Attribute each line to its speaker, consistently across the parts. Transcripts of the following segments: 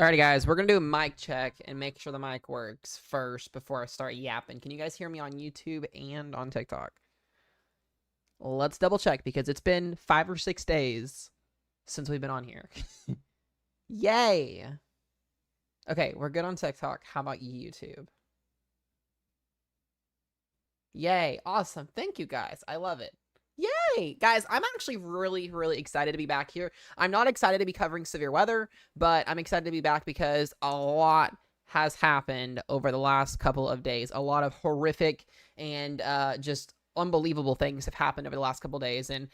Speaker 1: Alrighty, guys, we're gonna do a mic check and make sure the mic works first before I start yapping. Can you guys hear me on YouTube and on TikTok? Let's double check because it's been 5 or 6 days since we've been on here. Yay! Okay, we're good on TikTok. How about YouTube? Yay! Awesome. Thank you, guys. I love it. Yay! Guys, I'm actually really excited to be back here. I'm not excited to be covering severe weather, but I'm excited to be back because a lot has happened over the last couple of days. A lot of horrific and just unbelievable things have happened over the last couple of days. And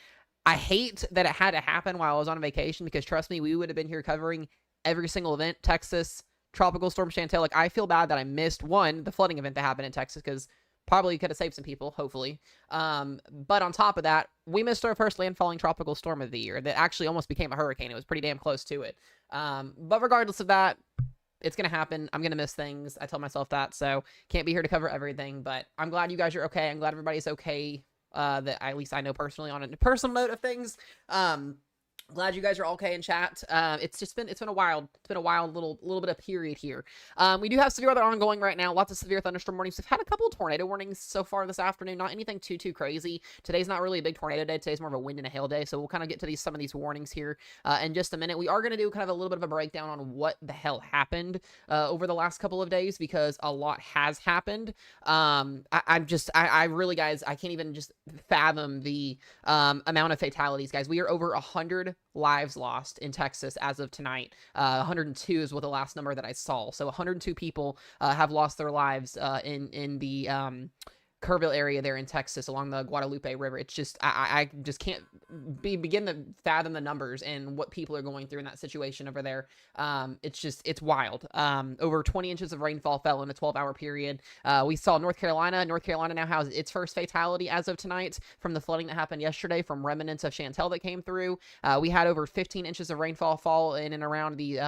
Speaker 1: I hate that it had to happen while I was on vacation because trust me, we would have been here covering every single event. Texas, Tropical Storm Chantel. Like, I feel bad that I missed the flooding event that happened in Texas because probably could have saved some people, hopefully. But on top of that, we missed our first landfalling tropical storm of the year that actually almost became a hurricane. It was pretty damn close to it. But regardless of that, it's going to happen. I'm going to miss things. I tell myself that, so can't be here to cover everything. But I'm glad you guys are okay. I'm glad everybody's okay. That at least I know personally on a personal note of things. Glad you guys are okay in chat. It's been a wild little bit of period here. We do have severe weather ongoing right now. Lots of severe thunderstorm warnings. We've had a couple of tornado warnings so far this afternoon. Not anything too crazy. Today's not really a big tornado day. Today's more of a wind and a hail day. So we'll kind of get to some of these warnings here in just a minute. We are going to do kind of a little bit of a breakdown on what the hell happened over the last couple of days because a lot has happened. I really, guys, I can't even just fathom the amount of fatalities, guys. We are over 100 lives lost in Texas as of tonight. 102 is what the last number that I saw. So 102 people have lost their lives in the Kerrville area there in Texas along the Guadalupe River. It's just I just can't begin to fathom the numbers and what people are going through in that situation over there. It's wild. Over 20 inches of rainfall fell in a 12-hour period. We saw North Carolina. North Carolina now has its first fatality as of tonight from the flooding that happened yesterday from remnants of Chantel that came through. We had over 15 inches of rainfall fall in and around the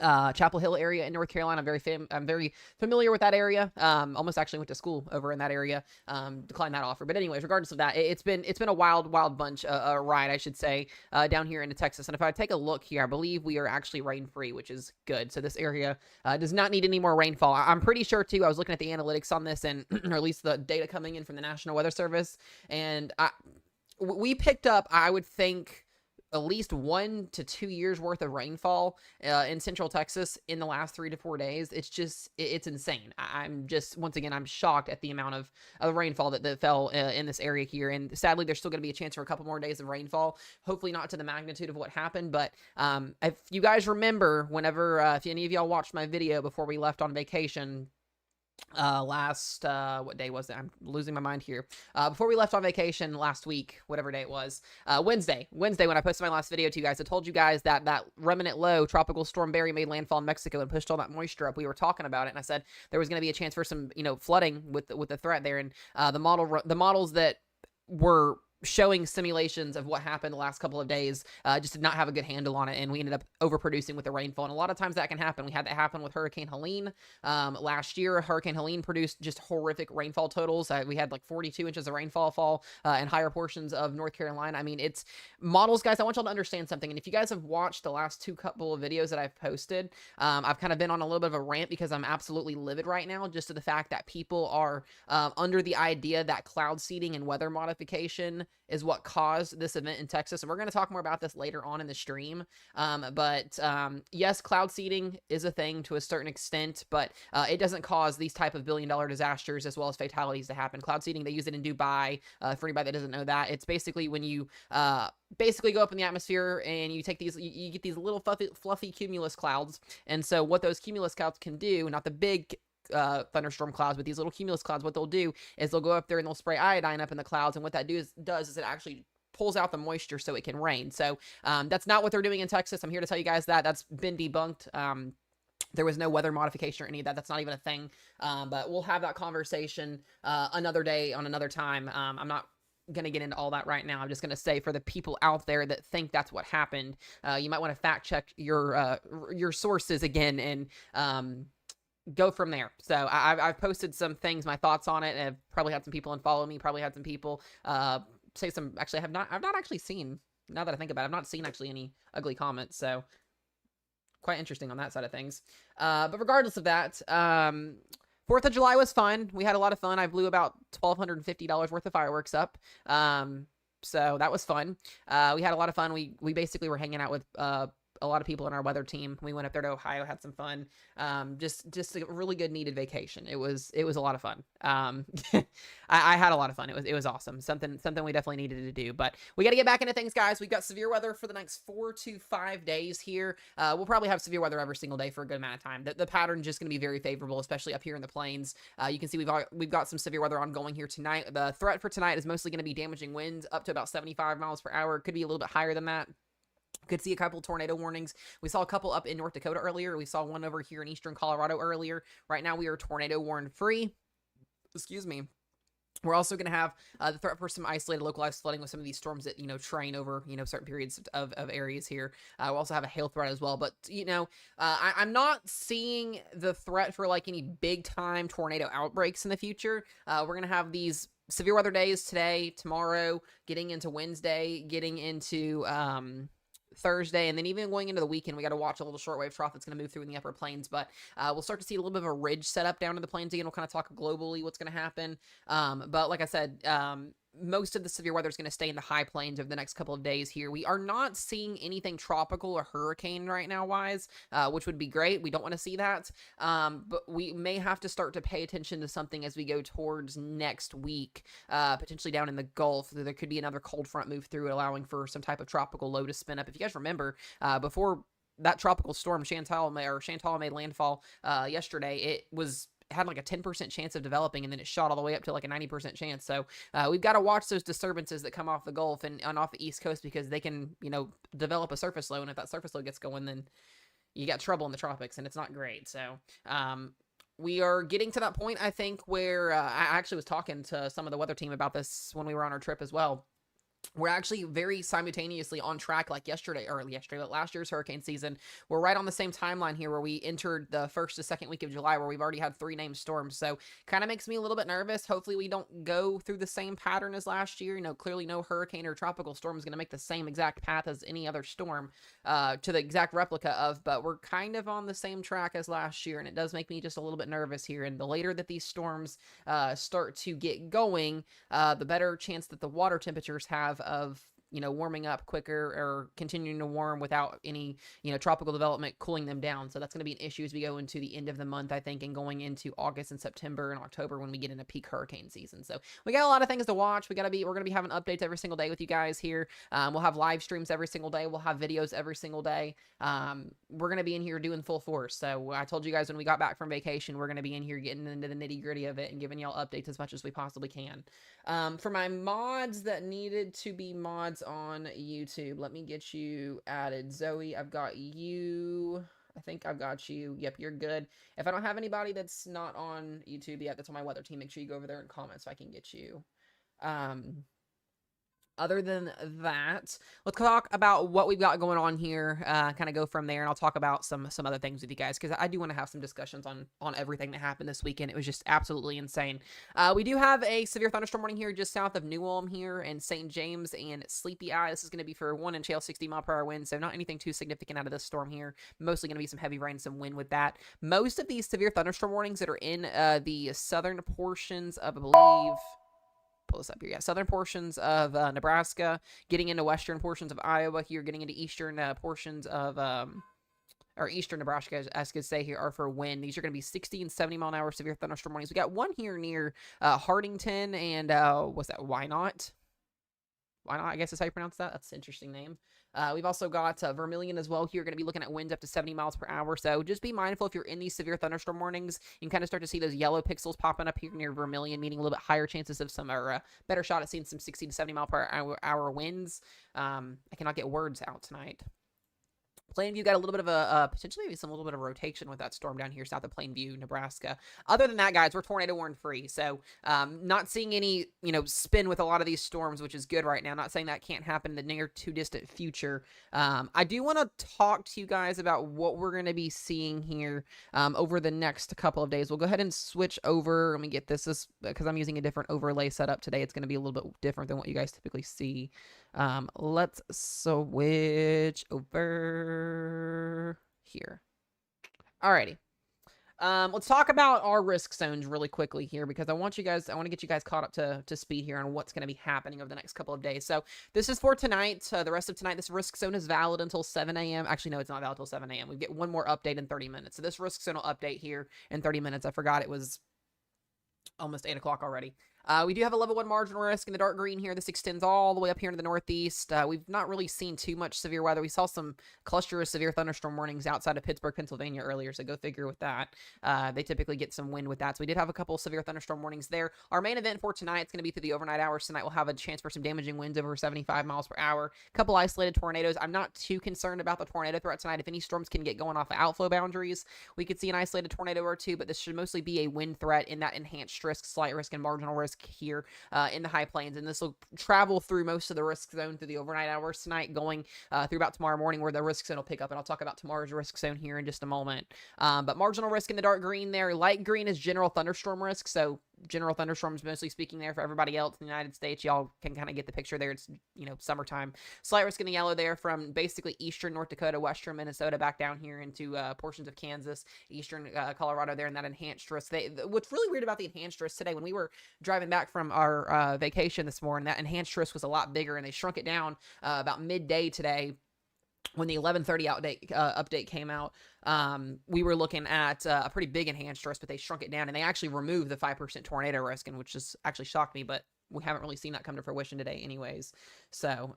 Speaker 1: Chapel Hill area in North Carolina. I'm very familiar with that area. Almost actually went to school over in that area. Declined that offer, but anyways, regardless of that, it's been a wild bunch ride, I should say, down here into Texas. And if I take a look here, I believe we are actually rain free, which is good. So this area does not need any more rainfall. I'm pretty sure too. I was looking at the analytics on this, and or at least the data coming in from the National Weather Service, and we picked up, I would think, at least 1 to 2 years worth of rainfall in central Texas in the last 3 to 4 days. It's insane. I'm just, once again, I'm shocked at the amount of rainfall that fell in this area here. And sadly, there's still going to be a chance for a couple more days of rainfall. Hopefully not to the magnitude of what happened. But if you guys remember, whenever, if any of y'all watched my video before we left on vacation, what day was it? I'm losing my mind here. Before we left on vacation last week, whatever day it was, Wednesday when I posted my last video to you guys, I told you guys that remnant low tropical storm Barry made landfall in Mexico and pushed all that moisture up. We were talking about it, and I said there was going to be a chance for some flooding with the threat there. And the models that were showing simulations of what happened the last couple of days just did not have a good handle on it, and we ended up overproducing with the rainfall. And a lot of times that can happen. We had that happen with Hurricane Helene last year. Hurricane Helene produced just horrific rainfall totals. We had like 42 inches of rainfall fall in higher portions of North Carolina. I mean, it's models, guys. I want y'all to understand something, and if you guys have watched the last couple of videos that I've posted, I've kind of been on a little bit of a rant because I'm absolutely livid right now just to the fact that people are under the idea that cloud seeding and weather modification is what caused this event in Texas. And we're going to talk more about this later on in the stream. But yes, cloud seeding is a thing to a certain extent, but it doesn't cause these type of billion-dollar disasters as well as fatalities to happen. Cloud seeding, they use it in Dubai. For anybody that doesn't know that, it's basically when you basically go up in the atmosphere and you take these, you get these little fluffy cumulus clouds. And so what those cumulus clouds can do, not the big thunderstorm clouds, but these little cumulus clouds, what they'll do is they'll go up there and they'll spray iodine up in the clouds, and what that does is it actually pulls out the moisture so it can rain. So that's not what they're doing in Texas. I'm here to tell you guys that that's been debunked. There was no weather modification or any of that. That's not even a thing. But we'll have that conversation another day on another time. I'm not gonna get into all that right now. I'm just gonna say, for the people out there that think that's what happened, you might want to fact check your sources again and go from there. So I've posted some things, my thoughts on it, and I've probably had some people unfollow me, probably had some people say some, actually I've not actually seen, now that I think about it, I've not seen actually any ugly comments. So quite interesting on that side of things. But regardless of that, 4th of July was fun. We had a lot of fun. I blew about $1,250 worth of fireworks up. So that was fun. We had a lot of fun. We basically were hanging out with a lot of people in our weather team. We went up there to Ohio, had some fun. Just a really good needed vacation. It was a lot of fun. I had a lot of fun. It was awesome. Something we definitely needed to do. But we got to get back into things, guys. We've got severe weather for the next 4 to 5 days here. We'll probably have severe weather every single day for a good amount of time. The pattern just going to be very favorable, especially up here in the plains. You can see we've got some severe weather ongoing here tonight. The threat for tonight is mostly going to be damaging winds up to about 75 miles per hour. Could be a little bit higher than that. Could see a couple tornado warnings. We saw a couple up in North Dakota earlier. We saw one over here in eastern Colorado earlier. Right now, we are tornado warning free. Excuse me. We're also going to have the threat for some isolated localized flooding with some of these storms that, train over, certain periods of areas here. We'll also have a hail threat as well. But, I'm not seeing the threat for, like, any big-time tornado outbreaks in the future. We're going to have these severe weather days today, tomorrow, getting into Wednesday, getting into Thursday, and then even going into the weekend, we got to watch a little shortwave trough that's going to move through in the upper plains. But we'll start to see a little bit of a ridge set up down to the plains again. We'll kind of talk globally what's going to happen. But like I said, most of the severe weather is going to stay in the high plains over the next couple of days here. We are not seeing anything tropical or hurricane right now wise, which would be great. We don't want to see that. But we may have to start to pay attention to something as we go towards next week, potentially down in the Gulf. There could be another cold front move through, allowing for some type of tropical low to spin up. If you guys remember, before that tropical storm Chantal made landfall yesterday, had like a 10% chance of developing, and then it shot all the way up to like a 90% chance. So we've got to watch those disturbances that come off the Gulf and off the East Coast, because they can, develop a surface low. And if that surface low gets going, then you got trouble in the tropics, and it's not great. So we are getting to that point, I think, where I actually was talking to some of the weather team about this when we were on our trip as well. We're actually very simultaneously on track, like but last year's hurricane season. We're right on the same timeline here, where we entered the first to second week of July, where we've already had 3 named storms. So kind of makes me a little bit nervous. Hopefully we don't go through the same pattern as last year. Clearly no hurricane or tropical storm is going to make the same exact path as any other storm to the exact replica of, but we're kind of on the same track as last year, and it does make me just a little bit nervous here. And the later that these storms start to get going, the better chance that the water temperatures have of warming up quicker or continuing to warm without any, tropical development cooling them down. So that's going to be an issue as we go into the end of the month, I think, and going into August and September and October when we get into peak hurricane season. So we got a lot of things to watch. We're going to be having updates every single day with you guys here. We'll have live streams every single day. We'll have videos every single day. We're going to be in here doing full force. So I told you guys when we got back from vacation, we're going to be in here getting into the nitty gritty of it and giving y'all updates as much as we possibly can. For my mods that needed to be mods on YouTube, let me get you added. Zoe, I've got you. I think I've got you. Yep, you're good. If I don't have anybody that's not on YouTube yet, that's on my weather team, make sure you go over there and comment so I can get you. Other than that, let's talk about what we've got going on here, kind of go from there, and I'll talk about some other things with you guys, because I do want to have some discussions on everything that happened this weekend. It was just absolutely insane. We do have a severe thunderstorm warning here just south of New Ulm here in St. James and Sleepy Eye. This is going to be for 1 inch hail, 60 mile per hour wind, so not anything too significant out of this storm here. Mostly going to be some heavy rain, some wind with that. Most of these severe thunderstorm warnings that are in the southern portions of, I believe... pull this up here. Yeah, southern portions of Nebraska, getting into western portions of Iowa here, getting into eastern portions of or eastern Nebraska, as I could say here, are for wind. These are going to be 60 and 70 mile an hour severe thunderstorm warnings. We got one here near Hardington and what's that? Why not? Why not? I guess is how you pronounce that. That's an interesting name. We've also got Vermilion as well here. Going to be looking at winds up to 70 miles per hour. So just be mindful if you're in these severe thunderstorm warnings. You can kind of start to see those yellow pixels popping up here near Vermilion, meaning a little bit higher chances of some, or better shot at seeing some 60 to 70 mile per hour winds. I cannot get words out tonight. Plainview got a little bit of a potentially maybe a little bit of rotation with that storm down here south of Plainview, Nebraska. Other than that, guys, we're tornado warning free. So not seeing any, spin with a lot of these storms, which is good right now. Not saying that can't happen in the near to distant future. I do want to talk to you guys about what we're going to be seeing here over the next couple of days. We'll go ahead and switch over. Let me get this because I'm using a different overlay setup today. It's going to be a little bit different than what you guys typically see. Let's switch over here. Alrighty. Let's talk about our risk zones really quickly here because I want to get you guys caught up to speed here on what's going to be happening over the next couple of days. So this is for tonight. The rest of tonight, this risk zone is valid until 7 a.m. Actually, no, it's not valid until 7 a.m. We get one more update in 30 minutes. So this risk zone will update here in 30 minutes. I forgot it was almost 8 o'clock already. We do have a level 1 marginal risk in the dark green here. This extends all the way up here into the northeast. We've not really seen too much severe weather. We saw some cluster of severe thunderstorm warnings outside of Pittsburgh, Pennsylvania earlier, so go figure with that. They typically get some wind with that, so we did have a couple severe thunderstorm warnings there. Our main event for tonight is going to be through the overnight hours. Tonight we'll have a chance for some damaging winds over 75 miles per hour. A couple isolated tornadoes. I'm not too concerned about the tornado threat tonight. If any storms can get going off of outflow boundaries, we could see an isolated tornado or two, but this should mostly be a wind threat in that enhanced risk, slight risk, and marginal risk here in the high plains, and this will travel through most of the risk zone through the overnight hours tonight, going through about tomorrow morning where the risk zone will pick up, and I'll talk about tomorrow's risk zone here in just a moment. But marginal risk in the dark green there. Light green is general thunderstorm risk, so general thunderstorms mostly speaking there. For everybody else in the United States, y'all can kind of get the picture there. It's, summertime. Slight risk in the yellow there from basically eastern North Dakota, western Minnesota, back down here into portions of Kansas, eastern Colorado there, and that enhanced risk. What's really weird about the enhanced risk today, when we were driving back from our vacation this morning, that enhanced risk was a lot bigger, and they shrunk it down about midday today. When the 11:30 update came out, we were looking at a pretty big enhanced risk, but they shrunk it down, and they actually removed the 5% tornado risk, and which just actually shocked me, but we haven't really seen that come to fruition today anyways. So,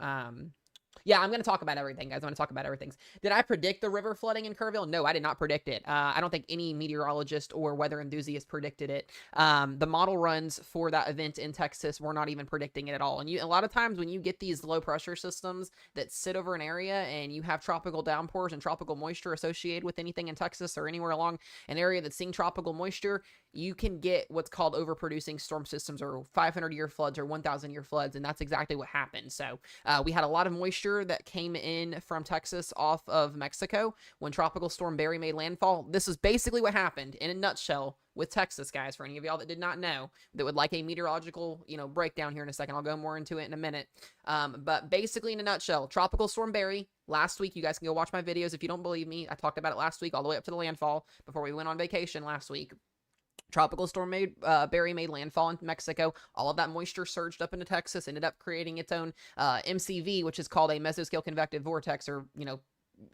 Speaker 1: yeah, I'm going to talk about everything, guys. I'm going to talk about everything. Did I predict the river flooding in Kerrville? No, I did not predict it. I don't think any meteorologist or weather enthusiast predicted it. The model runs for that event in Texas were not even predicting it at all. And a lot of times when you get these low pressure systems that sit over an area and you have tropical downpours and tropical moisture associated with anything in Texas or anywhere along an area that's seeing tropical moisture, you can get what's called overproducing storm systems or 500-year floods or 1,000-year floods, and that's exactly what happened. So we had a lot of moisture that came in from Texas off of Mexico when Tropical Storm Barry made landfall. This is basically what happened in a nutshell with Texas, guys. For any of y'all that did not know, that would like a meteorological, breakdown here in a second. I'll go more into it in a minute. But basically, in a nutshell, Tropical Storm Barry, last week, you guys can go watch my videos if you don't believe me. I talked about it last week all the way up to the landfall before we went on vacation last week. Tropical Storm Barry made landfall in Mexico. All of that moisture surged up into Texas, ended up creating its own MCV, which is called a mesoscale convective vortex, or,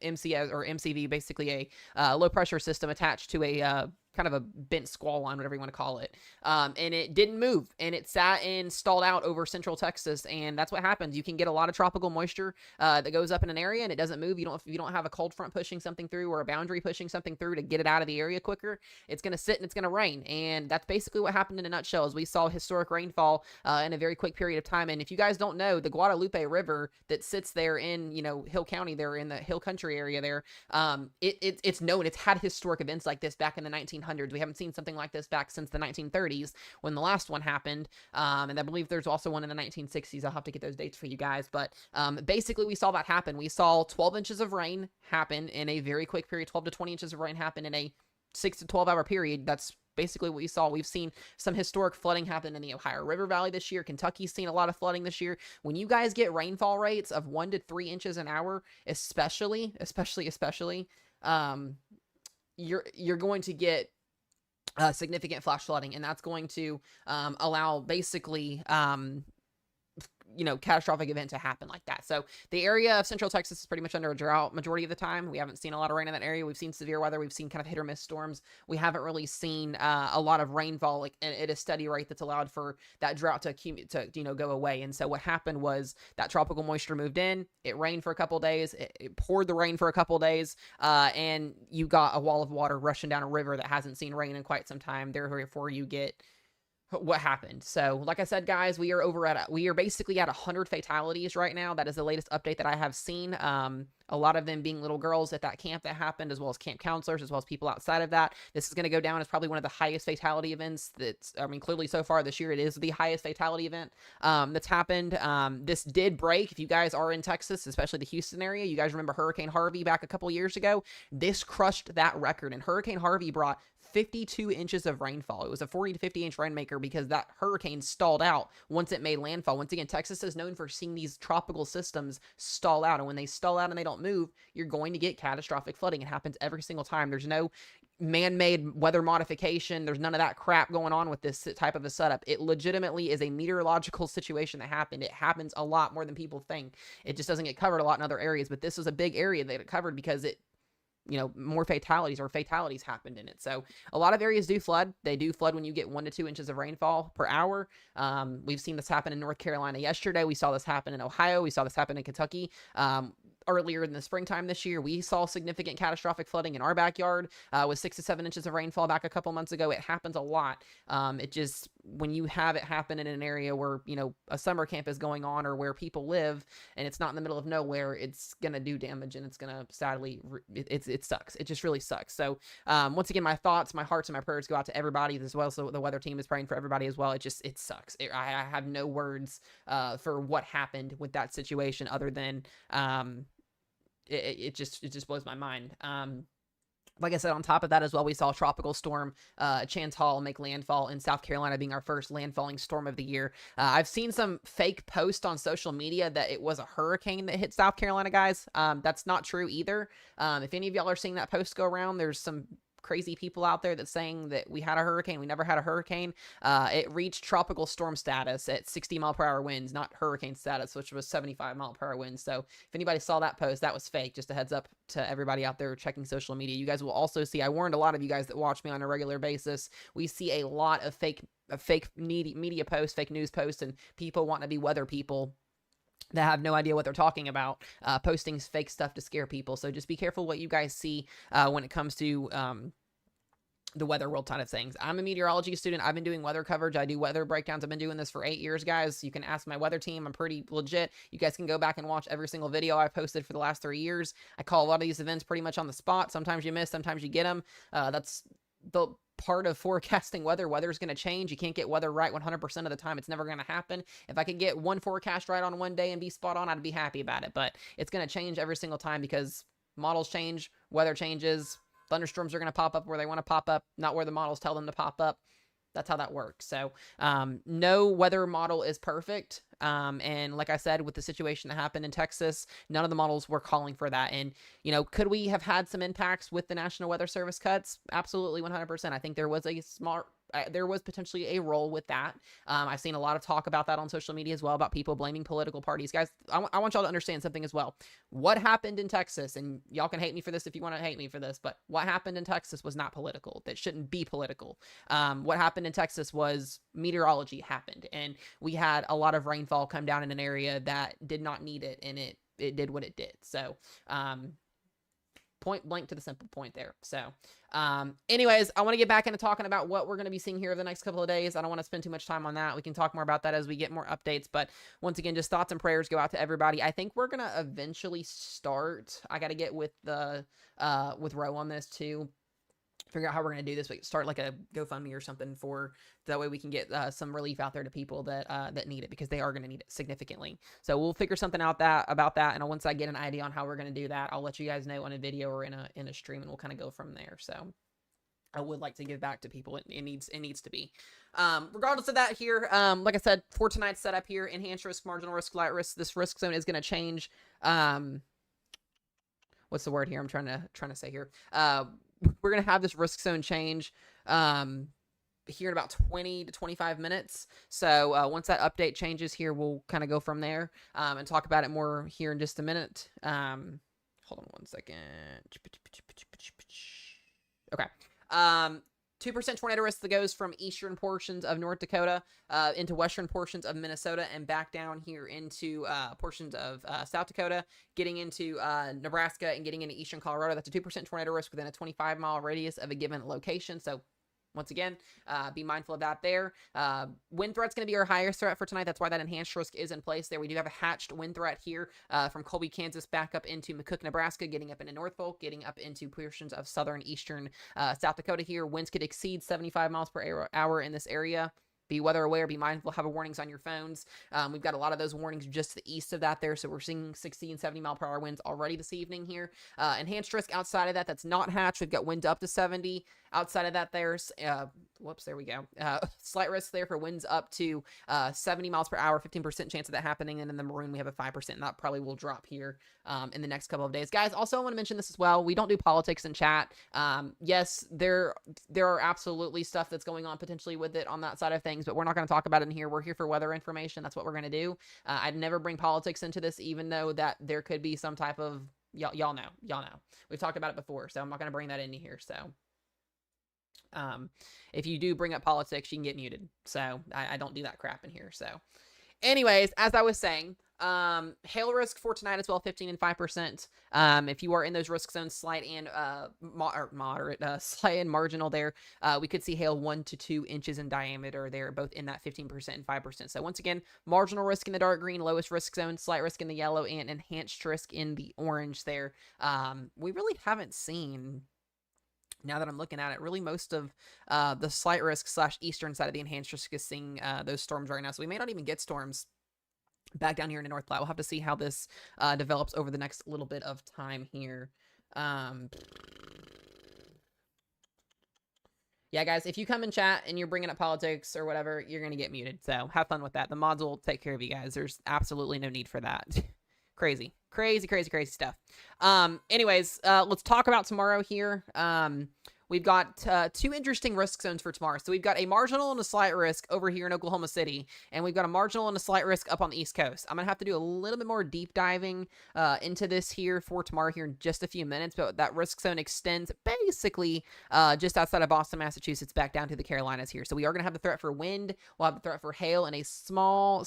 Speaker 1: MCS or MCV, basically a low pressure system attached to a kind of a bent squall line, whatever you want to call it. And it didn't move, and it sat and stalled out over central Texas, and that's what happens. You can get a lot of tropical moisture that goes up in an area and it doesn't move. You don't have a cold front pushing something through or a boundary pushing something through to get it out of the area quicker. It's going to sit and it's going to rain, and that's basically what happened in a nutshell. Is we saw historic rainfall in a very quick period of time. And if you guys don't know, the Guadalupe River that sits there in Hill County, there in the Hill Country area there, it's known. It's had historic events like this back in the 1900s. We haven't seen something like this back since the 1930s when the last one happened. And I believe there's also one in the 1960s. I'll have to get those dates for you guys. But basically, we saw that happen. We saw 12 inches of rain happen in a very quick period. 12 to 20 inches of rain happen in a 6 to 12 hour period. That's basically what we saw. We've seen some historic flooding happen in the Ohio River Valley this year. Kentucky's seen a lot of flooding this year. When you guys get rainfall rates of 1 to 3 inches an hour, especially, you're going to get significant flash flooding, and that's going to allow basically catastrophic event to happen like that. So the area of central Texas is pretty much under a drought majority of the time. We haven't seen a lot of rain in that area. We've seen severe weather. We've seen kind of hit or miss storms. We haven't really seen a lot of rainfall at a steady rate that's allowed for that drought to go away. And so what happened was that tropical moisture moved in. It rained for a couple days. It poured the rain for a couple days, and you got a wall of water rushing down a river that hasn't seen rain in quite some time. Therefore, you get what happened. So like I said, guys, we are basically at 100 fatalities right now. That is the latest update that I have seen. A lot of them being little girls at that camp that happened, as well as camp counselors, as well as people outside of that. This is going to go down as probably one of the highest fatality events clearly so far this year, it is the highest fatality event that's happened. This did break. If you guys are in Texas, especially the Houston area, you guys remember Hurricane Harvey back a couple years ago? This crushed that record, and Hurricane Harvey brought 52 inches of rainfall. It was a 40 to 50 inch rainmaker because that hurricane stalled out once it made landfall. Once again, Texas is known for seeing these tropical systems stall out. And when they stall out and they don't move, you're going to get catastrophic flooding. It happens every single time. There's no man-made weather modification. There's none of that crap going on with this type of a setup. It legitimately is a meteorological situation that happened. It happens a lot more than people think. It just doesn't get covered a lot in other areas, but this was a big area that it covered because it, more fatalities happened in it. So a lot of areas do flood. They do flood when you get 1 to 2 inches of rainfall per hour. We've seen this happen in North Carolina yesterday. We saw this happen in Ohio. We saw this happen in Kentucky. Earlier in the springtime this year, we saw significant catastrophic flooding in our backyard with 6 to 7 inches of rainfall back a couple months ago. It happens a lot. It just, when you have it happen in an area where, a summer camp is going on or where people live and it's not in the middle of nowhere, it's going to do damage and it's going to sadly, it sucks. It just really sucks. So once again, my thoughts, my hearts, and my prayers go out to everybody as well. So the weather team is praying for everybody as well. It sucks. I have no words for what happened with that situation other than it just blows my mind. Like I said, on top of that as well, we saw Tropical Storm Chantal make landfall in South Carolina, being our first landfalling storm of the year. I've seen some fake posts on social media that it was a hurricane that hit South Carolina, guys. That's not true either. If any of y'all are seeing that post go around, there's some crazy people out there that's saying that we had a hurricane. We never had a hurricane. It reached tropical storm status at 60-mile-per-hour winds, not hurricane status, which was 75-mile-per-hour winds. So if anybody saw that post, that was fake. Just a heads up to everybody out there checking social media. You guys will also see, I warned a lot of you guys that watch me on a regular basis, we see a lot of fake media posts, fake news posts, and people wanting to be weather people that have no idea what they're talking about, posting fake stuff to scare people. So just be careful what you guys see when it comes to the weather world side of things. I'm a meteorology student. I've been doing weather coverage. I do weather breakdowns. I've been doing this for 8 years, guys. You can ask my weather team. I'm pretty legit. You guys can go back and watch every single video I've posted for the last 3 years. I call a lot of these events pretty much on the spot. Sometimes you miss, sometimes you get them. That's the part of forecasting weather. Weather is going to change. You can't get weather right 100% of the time. It's never going to happen. If I could get one forecast right on one day and be spot on, I'd be happy about it. But it's going to change every single time because models change, weather changes, thunderstorms are going to pop up where they want to pop up, not where the models tell them to pop up. That's how that works. So no weather model is perfect. And like I said, with the situation that happened in Texas, none of the models were calling for that. And, could we have had some impacts with the National Weather Service cuts? Absolutely, 100%. I think there was there was potentially a role with that. I've seen a lot of talk about that on social media as well, about people blaming political parties. Guys, I want y'all to understand something as well. What happened in Texas, and y'all can hate me for this if you want to hate me for this, but what happened in Texas was not political. That shouldn't be political. What happened in Texas was meteorology happened, and we had a lot of rainfall come down in an area that did not need it, and it did what it did. So, point blank to the simple point there. So, anyways, I want to get back into talking about what we're going to be seeing here over the next couple of days. I don't want to spend too much time on that. We can talk more about that as we get more updates. But once again, just thoughts and prayers go out to everybody. I think we're going to eventually start. I got to get with with Ro on this too. Figure out how we're going to do this. We start like a GoFundMe or something that way we can get some relief out there to people that need it, because they are going to need it significantly. So we'll figure something out about that. And once I get an idea on how we're going to do that, I'll let you guys know on a video or in a stream, and we'll kind of go from there. So I would like to give back to people. It needs to be. Regardless of that here, like I said, for tonight's setup here, enhanced risk, marginal risk, light risk, this risk zone is going to change. What's the word here I'm trying to say here? We're going to have this risk zone change here in about 20 to 25 minutes. So once that update changes here, we'll kind of go from there and talk about it more here in just a minute. Hold on one second. Okay. 2% tornado risk that goes from eastern portions of North Dakota into western portions of Minnesota and back down here into portions of South Dakota, getting into Nebraska and getting into eastern Colorado. That's a 2% tornado risk within a 25-mile radius of a given location. So once again, be mindful of that there. Wind threat's going to be our highest threat for tonight. That's why that enhanced risk is in place there. We do have a hatched wind threat here from Colby, Kansas, back up into McCook, Nebraska, getting up into Norfolk, getting up into portions of southern eastern South Dakota here. Winds could exceed 75 miles per hour in this area. be weather aware, be mindful, have warnings on your phones. We've got a lot of those warnings just to the east of that there, so we're seeing 60 and 70 mile per hour winds already this evening here. Enhanced risk outside of that, that's not hatched. We've got winds up to 70. Outside of that, there's whoops, there we go. Slight risk there for winds up to 70 miles per hour, 15% chance of that happening. And in the maroon, we have a 5%, and that probably will drop here in the next couple of days. Guys, also I want to mention this as well. We don't do politics in chat. Yes, there are absolutely stuff that's going on potentially with it on that side of things, but we're not going to talk about it in here. We're here for weather information. That's what we're going to do. I'd never bring politics into this, even though that there could be some type of, y'all know. We've talked about it before, so I'm not going to bring that into here, so. If you do bring up politics, you can get muted. So I don't do that crap in here. So anyways, as I was saying, hail risk for tonight as well, 15 and 5%. If you are in those risk zones, slight and moderate, slight and marginal there, we could see hail 1 to 2 inches in diameter there, both in that 15% and 5%. So once again, marginal risk in the dark green, lowest risk zone, slight risk in the yellow, and enhanced risk in the orange there. We really haven't seen, now that I'm looking at it, really most of the slight risk / eastern side of the enhanced risk is seeing those storms right now. So we may not even get storms back down here in the North Platte. We'll have to see how this develops over the next little bit of time here. Yeah, guys, if you come in chat and you're bringing up politics or whatever, you're going to get muted. So have fun with that. The mods will take care of you guys. There's absolutely no need for that. Crazy stuff. Anyways, let's talk about tomorrow here. We've got 2 interesting risk zones for tomorrow. So we've got a marginal and a slight risk over here in Oklahoma City, and we've got a marginal and a slight risk up on the East Coast. I'm going to have to do a little bit more deep diving into this here for tomorrow here in just a few minutes, but that risk zone extends basically just outside of Boston, Massachusetts, back down to the Carolinas here. So we are going to have the threat for wind, we'll have the threat for hail, and a small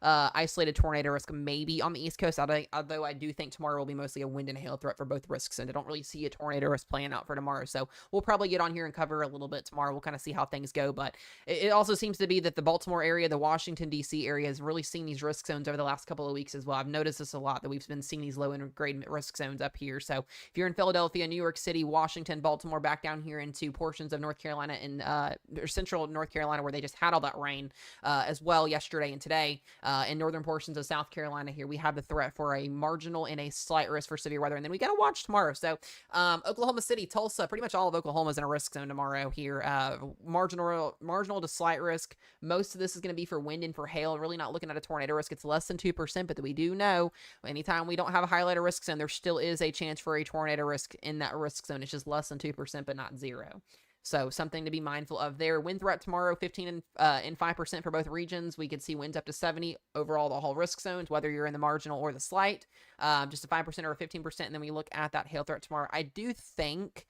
Speaker 1: isolated tornado risk maybe on the East Coast, although I do think tomorrow will be mostly a wind and hail threat for both risks, and I don't really see a tornado risk playing out for tomorrow. So we'll probably get on here and cover a little bit tomorrow. We'll kind of see how things go, but it also seems to be that the Baltimore area, the Washington, D.C. area has really seen these risk zones over the last couple of weeks as well. I've noticed this a lot, that we've been seeing these low grade risk zones up here. So if you're in Philadelphia, New York City, Washington, Baltimore, back down here into portions of North Carolina and or central North Carolina, where they just had all that rain as well yesterday and today, in northern portions of South Carolina here, we have the threat for a marginal and a slight risk for severe weather. And then we got to watch tomorrow. So Oklahoma City, Tulsa, pretty much all of Oklahoma is in a risk zone tomorrow here. Marginal to slight risk. Most of this is going to be for wind and for hail. Really not looking at a tornado risk. It's less than 2%, but we do know anytime we don't have a highlighted risk zone, there still is a chance for a tornado risk in that risk zone. It's just less than 2%, but not 0. So something to be mindful of there. Wind threat tomorrow, 15 and 5% for both regions. We could see winds up to 70 overall, the whole risk zones, whether you're in the marginal or the slight, just a 5% or a 15%. And then we look at that hail threat tomorrow. I do think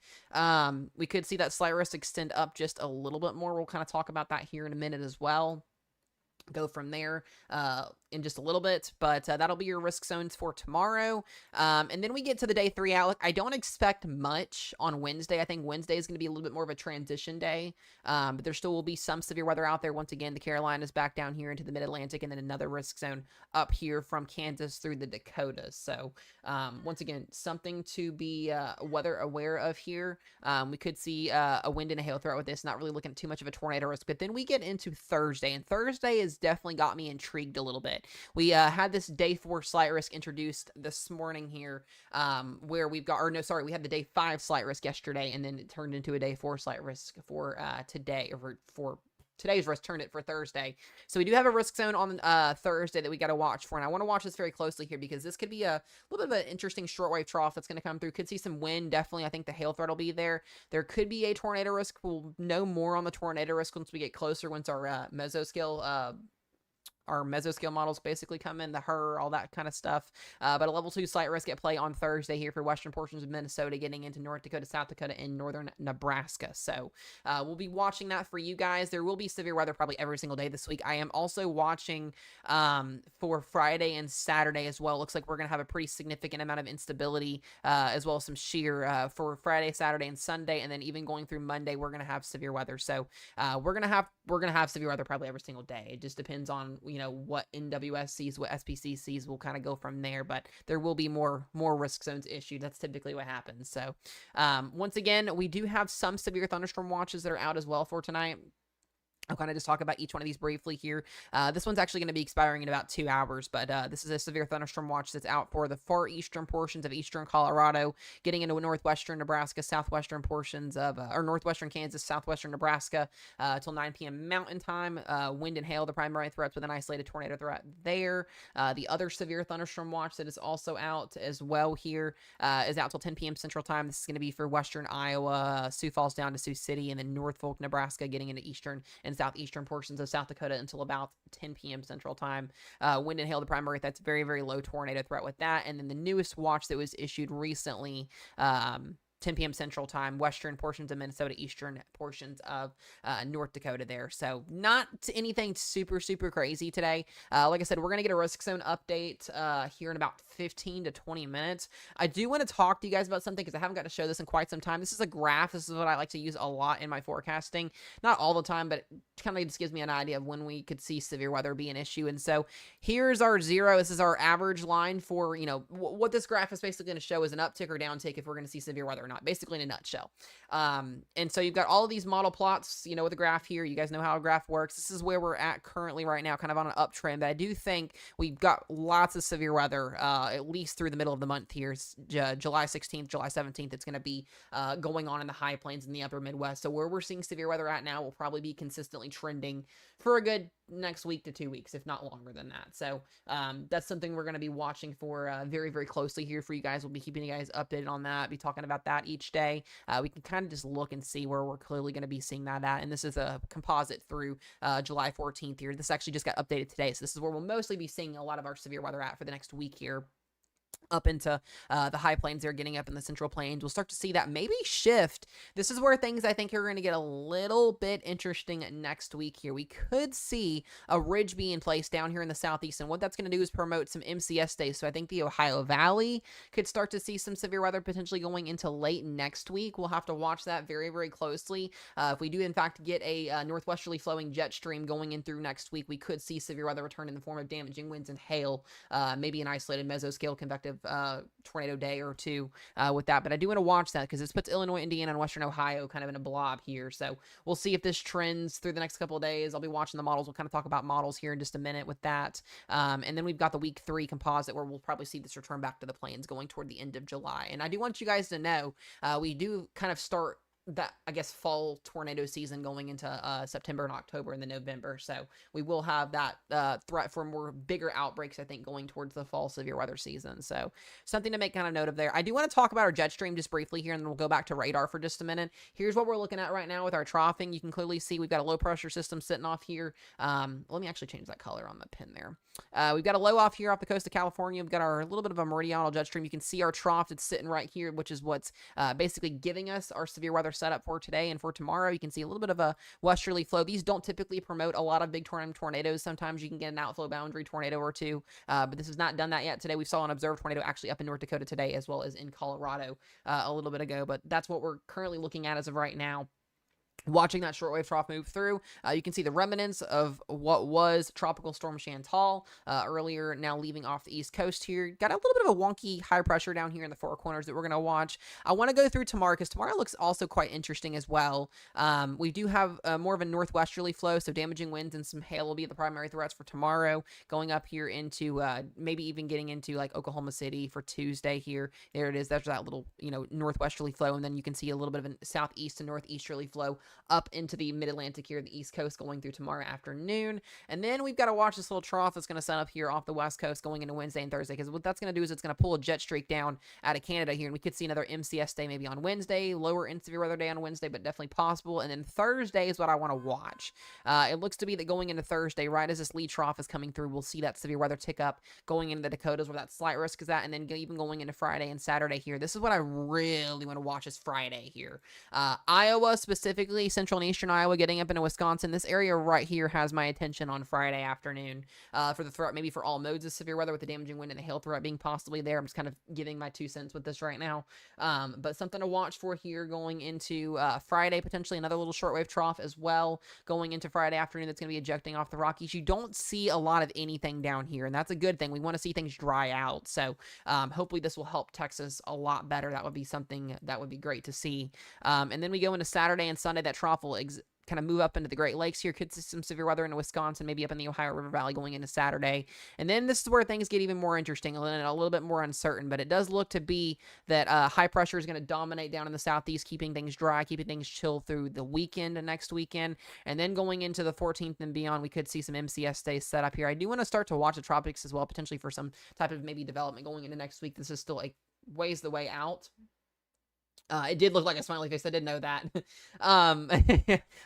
Speaker 1: we could see that slight risk extend up just a little bit more. We'll kind of talk about that here in a minute as well. Go from there in just a little bit, but that'll be your risk zones for tomorrow. And then we get to the day 3 outlook. I don't expect much on Wednesday. I think Wednesday is going to be a little bit more of a transition day, but there still will be some severe weather out there. Once again, the Carolinas back down here into the mid-Atlantic, and then another risk zone up here from Kansas through the Dakotas. So once again, something to be weather aware of here. We could see a wind and a hail threat with this, not really looking at too much of a tornado risk. But then we get into Thursday, and Thursday has definitely got me intrigued a little bit. We had this day 4 slight risk introduced this morning here, where we've got, or no, sorry, we had the day 5 slight risk yesterday, and then it turned into a day 4 slight risk for today, or for today's risk turned it for Thursday. So we do have a risk zone on Thursday that we got to watch for, and I want to watch this very closely here because this could be a little bit of an interesting shortwave trough that's going to come through. Could see some wind, definitely. I think the hail threat will be there. There could be a tornado risk. We'll know more on the tornado risk once we get closer, once our mesoscale models basically come in, the HER, all that kind of stuff. But a level 2 slight risk at play on Thursday here for western portions of Minnesota, getting into North Dakota, South Dakota, and northern Nebraska. So we'll be watching that for you guys. There will be severe weather probably every single day this week. I am also watching for Friday and Saturday as well. Looks like we're going to have a pretty significant amount of instability as well as some shear for Friday, Saturday, and Sunday. And then even going through Monday, we're going to have severe weather. So we're going to have severe weather probably every single day. It just depends on, what NWS sees, what SPC sees. We'll kind of go from there, but there will be more risk zones issued. That's typically what happens. So once again, we do have some severe thunderstorm watches that are out as well for tonight. I'll kind of just talk about each one of these briefly here. This one's actually going to be expiring in about 2 hours, but this is a severe thunderstorm watch that's out for the far eastern portions of eastern Colorado, getting into northwestern Nebraska, southwestern portions of, or northwestern Kansas, southwestern Nebraska, till 9 p.m. Mountain Time. Wind and hail, the primary threats, with an isolated tornado threat there. The other severe thunderstorm watch that is also out as well here is out till 10 p.m. Central Time. This is going to be for western Iowa, Sioux Falls down to Sioux City, and then Norfolk, Nebraska, getting into eastern and southeastern portions of South Dakota until about 10 p.m. Central Time. Wind and hail, the primary, that's very, very low tornado threat with that. And then the newest watch that was issued recently, 10 p.m. Central Time, western portions of Minnesota, eastern portions of North Dakota there. So not anything super, super crazy today. Like I said, we're going to get a risk zone update here in about 15 to 20 minutes. I do want to talk to you guys about something because I haven't got to show this in quite some time. This is a graph. This is what I like to use a lot in my forecasting. Not all the time, but it kind of just gives me an idea of when we could see severe weather be an issue. And so here's our zero. This is our average line for, you know, what this graph is basically going to show is an uptick or downtick if we're going to see severe weather or not. Basically in a nutshell. And so you've got all of these model plots, you know, with the graph here. You guys know how a graph works. This is where we're at currently right now, kind of on an uptrend. But I do think we've got lots of severe weather, at least through the middle of the month here. July 16th, July 17th, it's going to be going on in the high plains in the upper Midwest. So where we're seeing severe weather at now will probably be consistently trending for a good next week to 2 weeks, if not longer than that. So that's something we're going to be watching for very, very closely here for you guys. We'll be keeping you guys updated on that, be talking about that each day. We can kind of just look and see where we're clearly going to be seeing that at. And this is a composite through July 14th here. This actually just got updated today. So this is where we'll mostly be seeing a lot of our severe weather at for the next week here. Up into the high plains there, getting up in the central plains. We'll start to see that maybe shift. This is where things I think are going to get a little bit interesting next week here. We could see a ridge be in place down here in the southeast, and what that's going to do is promote some MCS days. So I think the Ohio Valley could start to see some severe weather potentially going into late next week. We'll have to watch that very, very closely. If we do in fact get a northwesterly flowing jet stream going in through next week, we could see severe weather return in the form of damaging winds and hail, maybe an isolated mesoscale convective tornado day or two with that. But I do want to watch that because this puts Illinois, Indiana, and Western Ohio kind of in a blob here. So we'll see if this trends through the next couple of days. I'll be watching the models. We'll kind of talk about models here in just a minute with that. And then we've got the week 3 composite where we'll probably see this return back to the plains going toward the end of July. And I do want you guys to know we do kind of start that, I guess, fall tornado season going into September and October and then November. So we will have that threat for more bigger outbreaks, I think, going towards the fall severe weather season. So something to make kind of note of there. I do want to talk about our jet stream just briefly here, and then we'll go back to radar for just a minute. Here's what we're looking at right now with our troughing. You can clearly see we've got a low pressure system sitting off here. Let me actually change that color on the pin there. We've got a low off here off the coast of California. We've got our little bit of a meridional jet stream. You can see our trough. It's sitting right here, which is what's basically giving us our severe weather setup for today and for tomorrow. You can see a little bit of a westerly flow. These don't typically promote a lot of big tornadoes. Sometimes you can get an outflow boundary tornado or two, but this has not done that yet. Today we saw an observed tornado actually up in North Dakota today, as well as in Colorado a little bit ago, but that's what we're currently looking at as of right now. Watching that shortwave trough move through, you can see the remnants of what was Tropical Storm Chantal earlier, now leaving off the east coast here. Got a little bit of a wonky high pressure down here in the Four Corners that we're going to watch. I want to go through tomorrow because tomorrow looks also quite interesting as well. We do have more of a northwesterly flow, so damaging winds and some hail will be the primary threats for tomorrow, going up here into maybe even getting into like Oklahoma City for Tuesday here. There it is. There's that little, northwesterly flow, and then you can see a little bit of a southeast and northeasterly flow up into the mid-Atlantic here, the East Coast, going through tomorrow afternoon. And then we've got to watch this little trough that's going to set up here off the West Coast going into Wednesday and Thursday, because what that's going to do is it's going to pull a jet streak down out of Canada here, and we could see another MCS day maybe on Wednesday, lower in severe weather day on Wednesday, but definitely possible. And then Thursday is what I want to watch. It looks to be that going into Thursday, right as this lead trough is coming through, we'll see that severe weather tick up going into the Dakotas where that slight risk is at, and then even going into Friday and Saturday here. This is what I really want to watch is Friday here. Iowa specifically, central and eastern Iowa, getting up into Wisconsin. This area right here has my attention on Friday afternoon for the threat, maybe for all modes of severe weather with the damaging wind and the hail threat being possibly there. I'm just kind of giving my 2 cents with this right now. But something to watch for here going into Friday, potentially another little shortwave trough as well going into Friday afternoon that's going to be ejecting off the Rockies. You don't see a lot of anything down here, and that's a good thing. We want to see things dry out. So hopefully this will help Texas a lot better. That would be something that would be great to see. And then we go into Saturday and Sunday. That trough will kind of move up into the Great Lakes here. Could see some severe weather in Wisconsin, maybe up in the Ohio River Valley going into Saturday. And then this is where things get even more interesting and a little bit more uncertain. But it does look to be that high pressure is going to dominate down in the southeast, keeping things dry, keeping things chill through the weekend and next weekend. And then going into the 14th and beyond, we could see some MCS days set up here. I do want to start to watch the tropics as well, potentially for some type of maybe development going into next week. This is still a ways the way out. It did look like a smiley face. I didn't know that.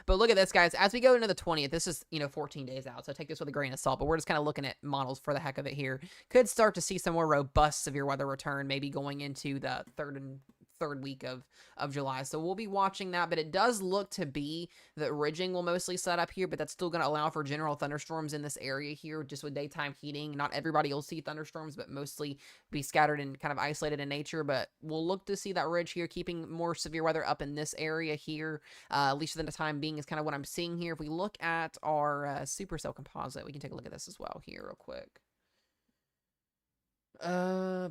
Speaker 1: But look at this, guys. As we go into the 20th, this is, 14 days out. So take this with a grain of salt. But we're just kind of looking at models for the heck of it here. Could start to see some more robust severe weather return, maybe going into the third week of July. So we'll be watching that, but it does look to be that ridging will mostly set up here, but that's still going to allow for general thunderstorms in this area here, just with daytime heating. Not everybody will see thunderstorms, but mostly be scattered and kind of isolated in nature. But we'll look to see that ridge here, keeping more severe weather up in this area here, at least for the time being, is kind of what I'm seeing here. If we look at our supercell composite, we can take a look at this as well here real quick. Yeah,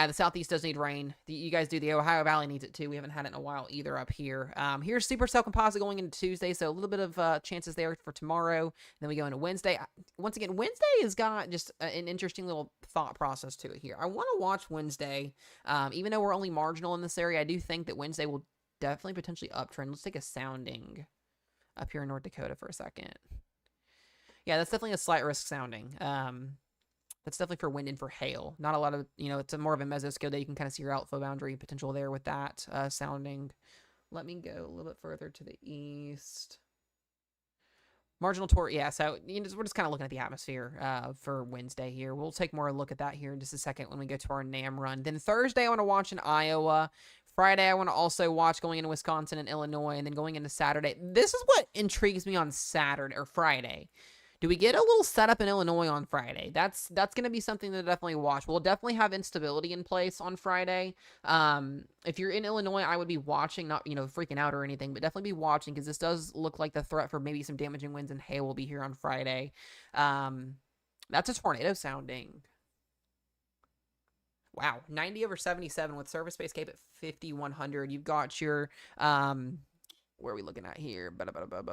Speaker 1: the southeast does need rain. You guys do. The Ohio Valley needs it too. We haven't had it in a while either up here. Here's supercell composite going into Tuesday, so a little bit of chances there for tomorrow. Then we go into Wednesday. Once again, Wednesday has got just an interesting little thought process to it here. I want to watch Wednesday, even though we're only marginal in this area. I do think that Wednesday will definitely potentially uptrend. Let's take a sounding up here in North Dakota for a second. Yeah, that's definitely a slight risk sounding. That's definitely for wind and for hail. Not a lot of, it's more of a mesoscale day. You can kind of see your outflow boundary potential there with that sounding. Let me go a little bit further to the east. Marginal torque, yeah, so we're just kind of looking at the atmosphere for Wednesday here. We'll take more a look at that here in just a second when we go to our NAM run. Then Thursday, I want to watch in Iowa. Friday, I want to also watch going into Wisconsin and Illinois, and then going into Saturday. This is what intrigues me on Saturday or Friday. Do we get a little setup in Illinois on Friday? That's going to be something to definitely watch. We'll definitely have instability in place on Friday. If you're in Illinois, I would be watching, not, freaking out or anything, but definitely be watching, because this does look like the threat for maybe some damaging winds and hail will be here on Friday. That's a tornado sounding. Wow, 90/77 with surface space cape at 5,100. You've got your... where are we looking at here?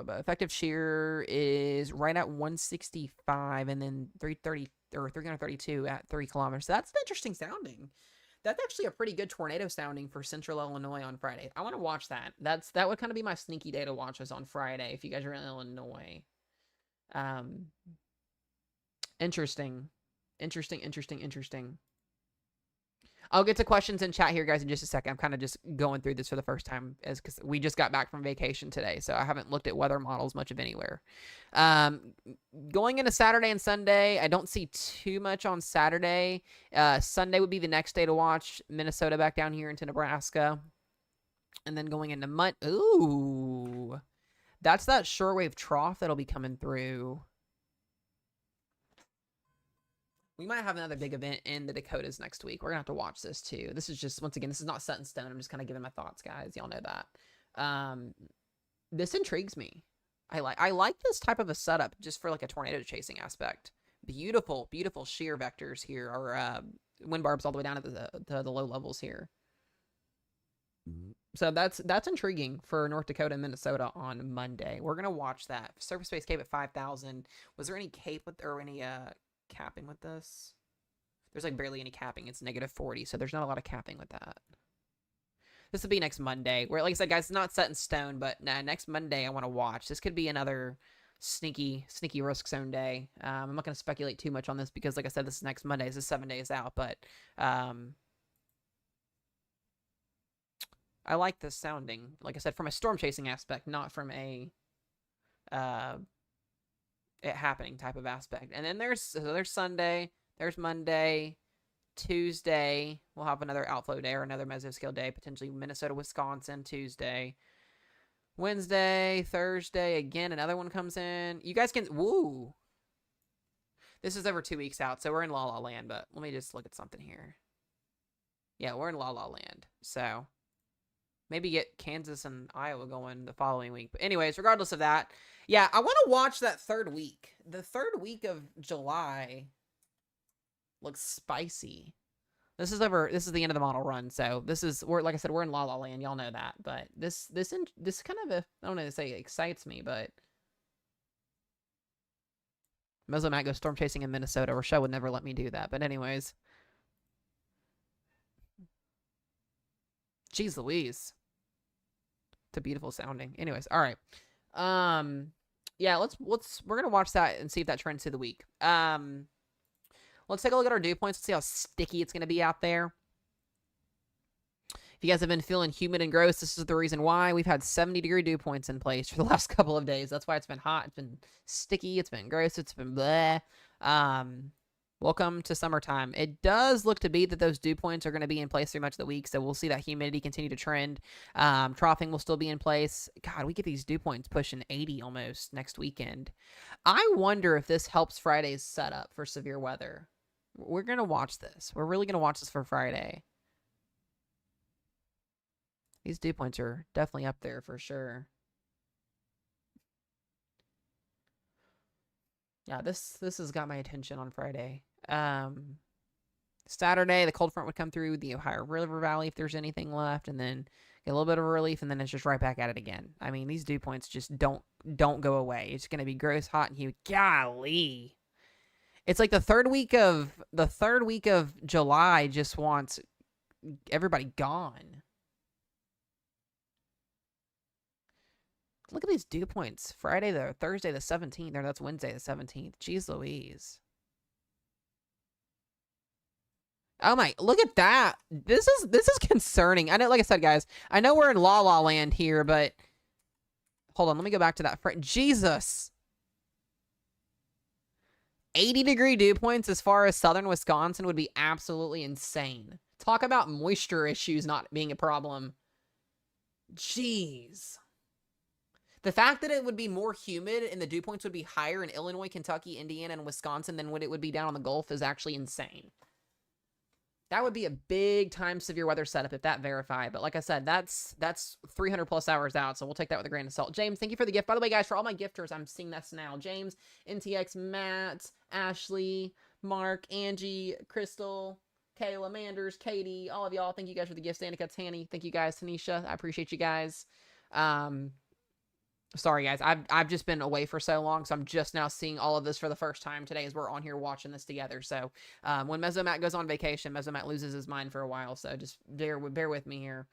Speaker 1: Effective shear is right at 165, and then 330 or 332 at 3 kilometers. So that's an interesting sounding. That's actually a pretty good tornado sounding for central Illinois on Friday. I want to watch that. That would kind of be my sneaky day to watch us on Friday if you guys are in Illinois. Interesting. I'll get to questions in chat here, guys, in just a second. I'm kind of just going through this for the first time because we just got back from vacation today, so I haven't looked at weather models much of anywhere. Going into Saturday and Sunday, I don't see too much on Saturday. Sunday would be the next day to watch. Minnesota back down here into Nebraska. And then going into ooh. That's that shortwave trough that'll be coming through. We might have another big event in the Dakotas next week. We're going to have to watch this too. This is just, once again, this is not set in stone. I'm just kind of giving my thoughts, guys. Y'all know that. This intrigues me. I like this type of a setup just for like a tornado chasing aspect. Beautiful, beautiful shear vectors here, or wind barbs all the way down to the low levels here. So that's intriguing for North Dakota and Minnesota on Monday. We're going to watch that. Surface space cape at 5,000. Was there any cape with, or any capping with this? There's like barely any capping. It's -40, so there's not a lot of capping with that. This will be next Monday, where, like I said, guys, it's not set in stone, but next Monday I want to watch. This could be another sneaky risk zone day. I'm not going to speculate too much on this because, like I said, this is next Monday. This is 7 days out, but I like this sounding, like I said, from a storm chasing aspect, not from a it happening type of aspect. And then there's Sunday, there's Monday, Tuesday, we'll have another outflow day or another mesoscale day, potentially Minnesota, Wisconsin, Tuesday. Wednesday, Thursday, again, another one comes in. You guys can, woo! This is over 2 weeks out, so we're in La La Land, but let me just look at something here. Yeah, we're in La La Land, so maybe get Kansas and Iowa going the following week. But anyways, regardless of that, yeah, I want to watch that third week. The third week of July looks spicy. This is over. This is the end of the model run. So we're like I said, we're in La La Land. Y'all know that. But this kind of I don't know to say excites me, but Mezzo Matt goes storm chasing in Minnesota. Rochelle would never let me do that. But anyways, jeez Louise, it's a beautiful sounding. Anyways, all right. Yeah, we're gonna watch that and see if that trends through the week. Let's take a look at our dew points. Let's see how sticky it's gonna be out there. If you guys have been feeling humid and gross, this is the reason why. We've had 70-degree dew points in place for the last couple of days. That's why it's been hot. It's been sticky. It's been gross. It's been bleh. Welcome to summertime. It does look to be that those dew points are going to be in place through much of the week, so we'll see that humidity continue to trend. Troughing will still be in place. God, we get these dew points pushing 80 almost next weekend. I wonder if this helps Friday's setup for severe weather. We're going to watch this. We're really going to watch this for Friday. These dew points are definitely up there for sure. Yeah, this has got my attention on Friday. Saturday, the cold front would come through the Ohio River Valley if there's anything left, and then get a little bit of relief, and then it's just right back at it again. I mean, these dew points just don't go away. It's going to be gross, hot, and humid. Golly. It's like the third week of July just wants everybody gone. Look at these dew points. Thursday the 17th, or that's Wednesday the 17th. Jeez Louise. Oh my, look at that. This is concerning. I know, like I said, guys, I know we're in La La Land here, but hold on, let me go back to that. Jesus. 80-degree dew points as far as southern Wisconsin would be absolutely insane. Talk about moisture issues not being a problem. Jeez. The fact that it would be more humid and the dew points would be higher in Illinois, Kentucky, Indiana, and Wisconsin than what it would be down on the Gulf is actually insane. That would be a big time severe weather setup if that verified. But like I said, that's 300 plus hours out, so we'll take that with a grain of salt. James, thank you for the gift. By the way, guys, for all my gifters, I'm seeing this now. James, NTX, Matt, Ashley, Mark, Angie, Crystal, Kayla, Manders, Katie, all of y'all. Thank you guys for the gifts. Danica, Tanny, thank you guys. Tanisha, I appreciate you guys. Sorry, guys. I've just been away for so long, so I'm just now seeing all of this for the first time today as we're on here watching this together. So when Mezzo Matt goes on vacation, Mezzo Matt loses his mind for a while, so just bear with me here.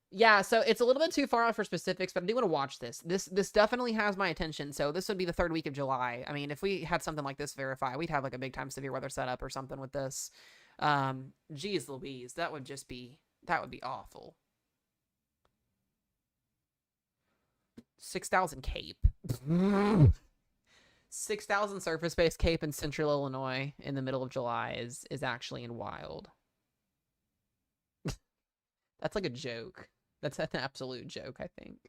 Speaker 1: Yeah, so it's a little bit too far out for specifics, but I do want to watch this. This definitely has my attention, so this would be the third week of July. I mean, if we had something like this verify, we'd have like a big time severe weather setup or something with this. Geez Louise, that would be awful. 6,000 Cape. 6,000 surface-based Cape in central Illinois in the middle of July is actually in wild. That's like a joke. That's an absolute joke, I think.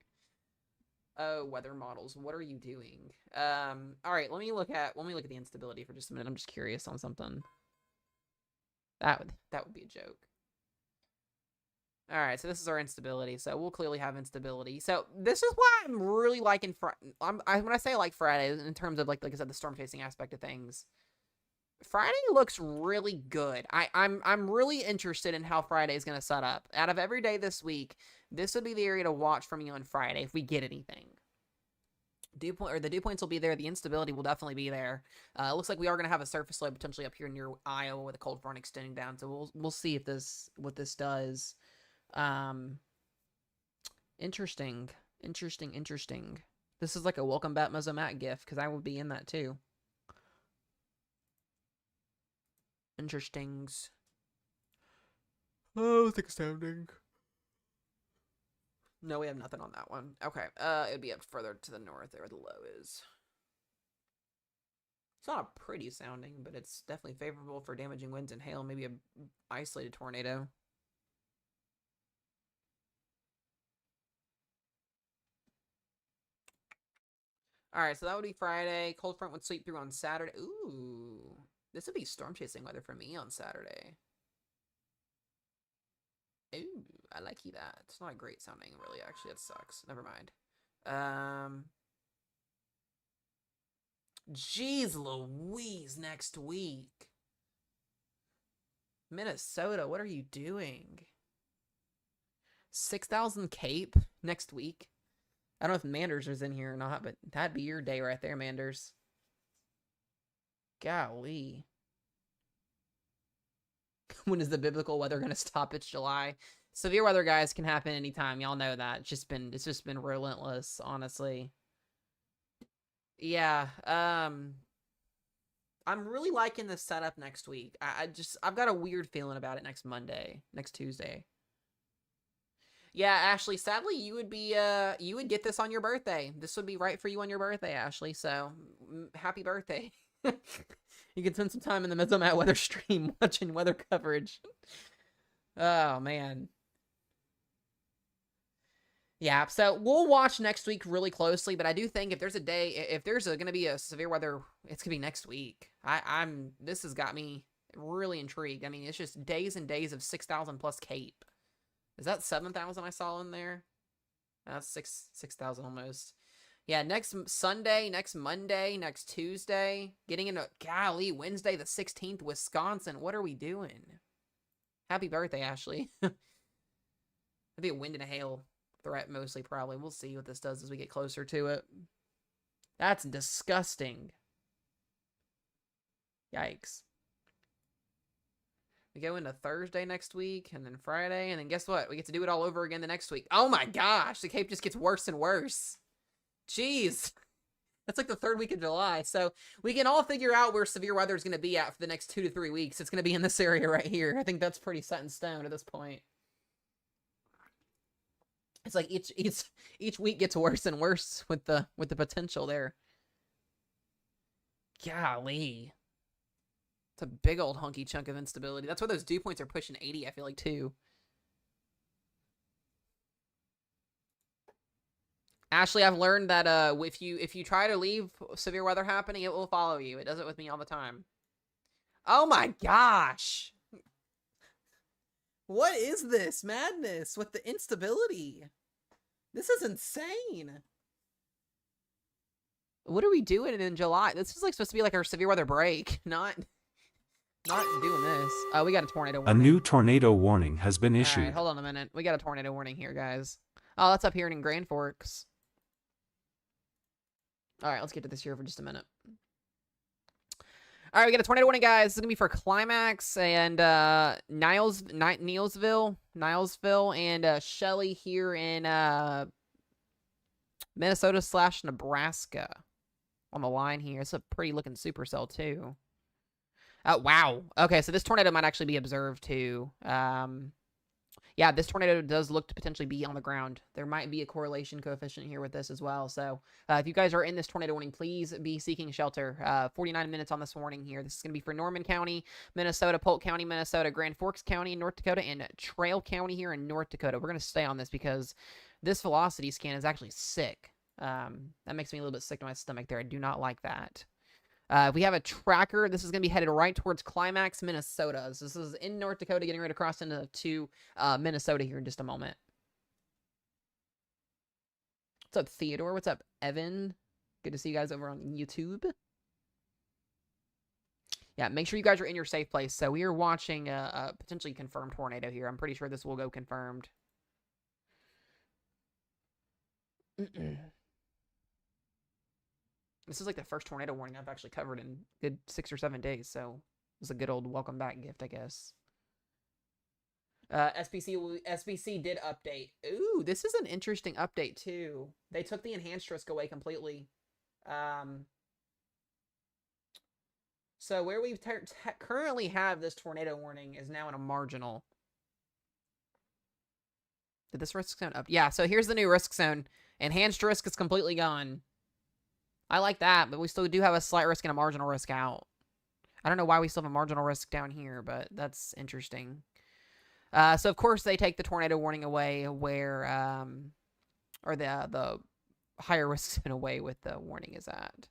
Speaker 1: Oh, weather models. What are you doing? All right, let me look at the instability for just a minute. I'm just curious on something. That would be a joke. All right, so this is our instability. So we'll clearly have instability. So this is why I'm really liking when I say I like Friday in terms of like I said, the storm chasing aspect of things. Friday looks really good. I'm really interested in how Friday is going to set up. Out of every day this week, this would be the area to watch for me on Friday if we get anything. The dew points will be there. The instability will definitely be there. It looks like we are going to have a surface low potentially up here near Iowa with a cold front extending down. So we'll see if what this does. Interesting. This is like a welcome back Mezzo Matt gift because I will be in that too. Interestings. Oh, thick sounding. No, we have nothing on that one. Okay. It would be up further to the north there where the low is. It's not a pretty sounding, but it's definitely favorable for damaging winds and hail, maybe a isolated tornado. All right, so that would be Friday. Cold front would sweep through on Saturday. Ooh, this would be storm chasing weather for me on Saturday. Ooh, I like that. It's not a great sounding, really. Actually, it sucks. Never mind. Jeez Louise, next week. Minnesota, what are you doing? 6,000 Cape next week. I don't know if Manders is in here or not, but that'd be your day right there, Manders. Golly. When is the biblical weather going to stop? It's July. Severe weather, guys, can happen anytime. Y'all know that. It's just been relentless, honestly. Yeah. I'm really liking this setup next week. I've got a weird feeling about it next Tuesday. Yeah, Ashley, sadly you would get this on your birthday. This would be right for you on your birthday, Ashley. So, happy birthday. You can spend some time in the Mesomat weather stream watching weather coverage. Oh, man. Yeah, so we'll watch next week really closely, but I do think if there's going to be a severe weather, it's going to be next week. This has got me really intrigued. I mean, it's just days and days of 6,000 plus Cape. Is that 7,000 I saw in there? That's 6,000 almost. Yeah, next Sunday, next Monday, next Tuesday, getting into, golly, Wednesday the 16th, Wisconsin. What are we doing? Happy birthday, Ashley. It'd be a wind and a hail threat mostly, probably. We'll see what this does as we get closer to it. That's disgusting. Yikes. We go into Thursday next week, and then Friday, and then guess what? We get to do it all over again the next week. Oh my gosh, the Cape just gets worse and worse. Jeez. That's like the third week of July. So we can all figure out where severe weather is going to be at for the next 2 to 3 weeks. It's going to be in this area right here. I think that's pretty set in stone at this point. It's like each week gets worse and worse with the potential there. Golly. It's a big old hunky chunk of instability. That's why those dew points are pushing 80, I feel like, too. Ashley, I've learned that if you try to leave severe weather happening, it will follow you. It does it with me all the time. Oh my gosh. What is this madness with the instability? This is insane. What are we doing in July? This is like supposed to be like our severe weather break, not doing this. Oh, we got a tornado warning.
Speaker 2: A new tornado warning has been issued.
Speaker 1: All right, hold on a minute. We got a tornado warning here, guys. Oh, that's up here in Grand Forks. All right, let's get to this here for just a minute. All right, we got a tornado warning, guys. This is going to be for Climax and Nielsville, and Shelley here in Minnesota/Nebraska on the line here. It's a pretty looking supercell, too. Oh, wow. Okay, so this tornado might actually be observed, too. Yeah, this tornado does look to potentially be on the ground. There might be a correlation coefficient here with this as well. So if you guys are in this tornado warning, please be seeking shelter. 49 minutes on this warning here. This is going to be for Norman County, Minnesota, Polk County, Minnesota, Grand Forks County in North Dakota, and Trail County here in North Dakota. We're going to stay on this because this velocity scan is actually sick. That makes me a little bit sick to my stomach there. I do not like that. If we have a tracker, this is going to be headed right towards Climax, Minnesota. So this is in North Dakota, getting ready to cross into Minnesota here in just a moment. What's up, Theodore? What's up, Evan? Good to see you guys over on YouTube. Yeah, make sure you guys are in your safe place. So we are watching a potentially confirmed tornado here. I'm pretty sure this will go confirmed. This is like the first tornado warning I've actually covered in good 6 or 7 days, so it was a good old welcome back gift, I guess. SBC did update. Ooh, this is an interesting update, too. They took the enhanced risk away completely. So where we currently have this tornado warning is now in a marginal. Did this risk zone up? Yeah, so here's the new risk zone. Enhanced risk is completely gone. I like that, but we still do have a slight risk and a marginal risk out. I don't know why we still have a marginal risk down here, but that's interesting. So, of course, they take the tornado warning away where, or the higher risk zone away with the warning is at.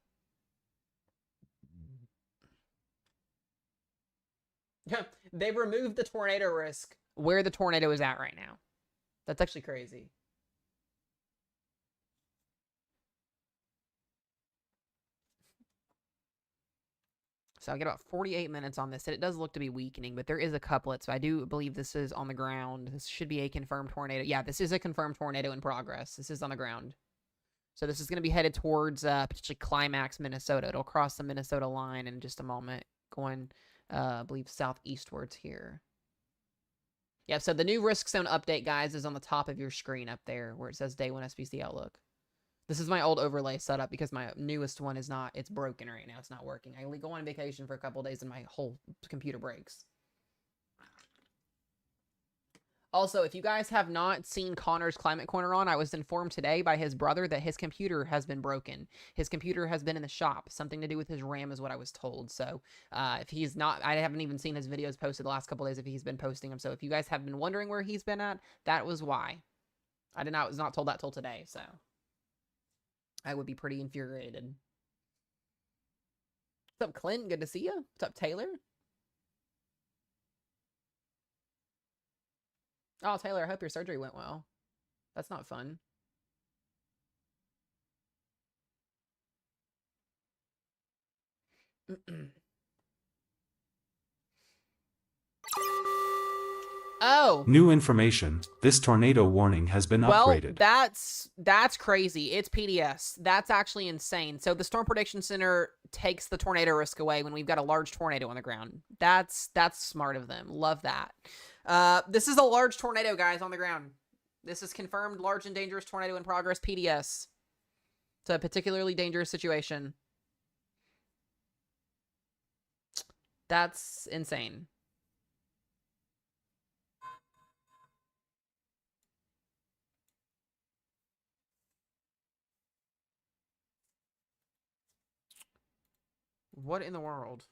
Speaker 1: They removed the tornado risk where the tornado is at right now. That's actually crazy. So I get about 48 minutes on this, and it does look to be weakening, but there is a couplet, so I do believe this is on the ground. This should be a confirmed tornado. Yeah, this is a confirmed tornado in progress. This is on the ground. So this is going to be headed towards potentially Climax, Minnesota. It'll cross the Minnesota line in just a moment, going, I believe, southeastwards here. Yeah, so the new risk zone update, guys, is on the top of your screen up there where it says Day 1 SPC Outlook. This is my old overlay setup because my newest one is not, it's broken right now. It's not working. I go on vacation for a couple days and my whole computer breaks. Also, if you guys have not seen Connor's Climate Corner on, I was informed today by his brother that his computer has been broken. His computer has been in the shop. Something to do with his RAM is what I was told. So if he's not, I haven't even seen his videos posted the last couple days if he's been posting them. So if you guys have been wondering where he's been at, that was why. Was not told that till today, so I would be pretty infuriated. What's up, Clint? Good to see you. What's up, Taylor? Oh, Taylor, I hope your surgery went well. That's not fun. Oh.
Speaker 2: New information. This tornado warning has been upgraded.
Speaker 1: That's crazy. It's PDS. That's actually insane. So the Storm Prediction Center takes the tornado risk away when we've got a large tornado on the ground. That's smart of them. Love that. This is a large tornado, guys, on the ground. This is confirmed large and dangerous tornado in progress, PDS. It's a particularly dangerous situation. That's insane. What in the world?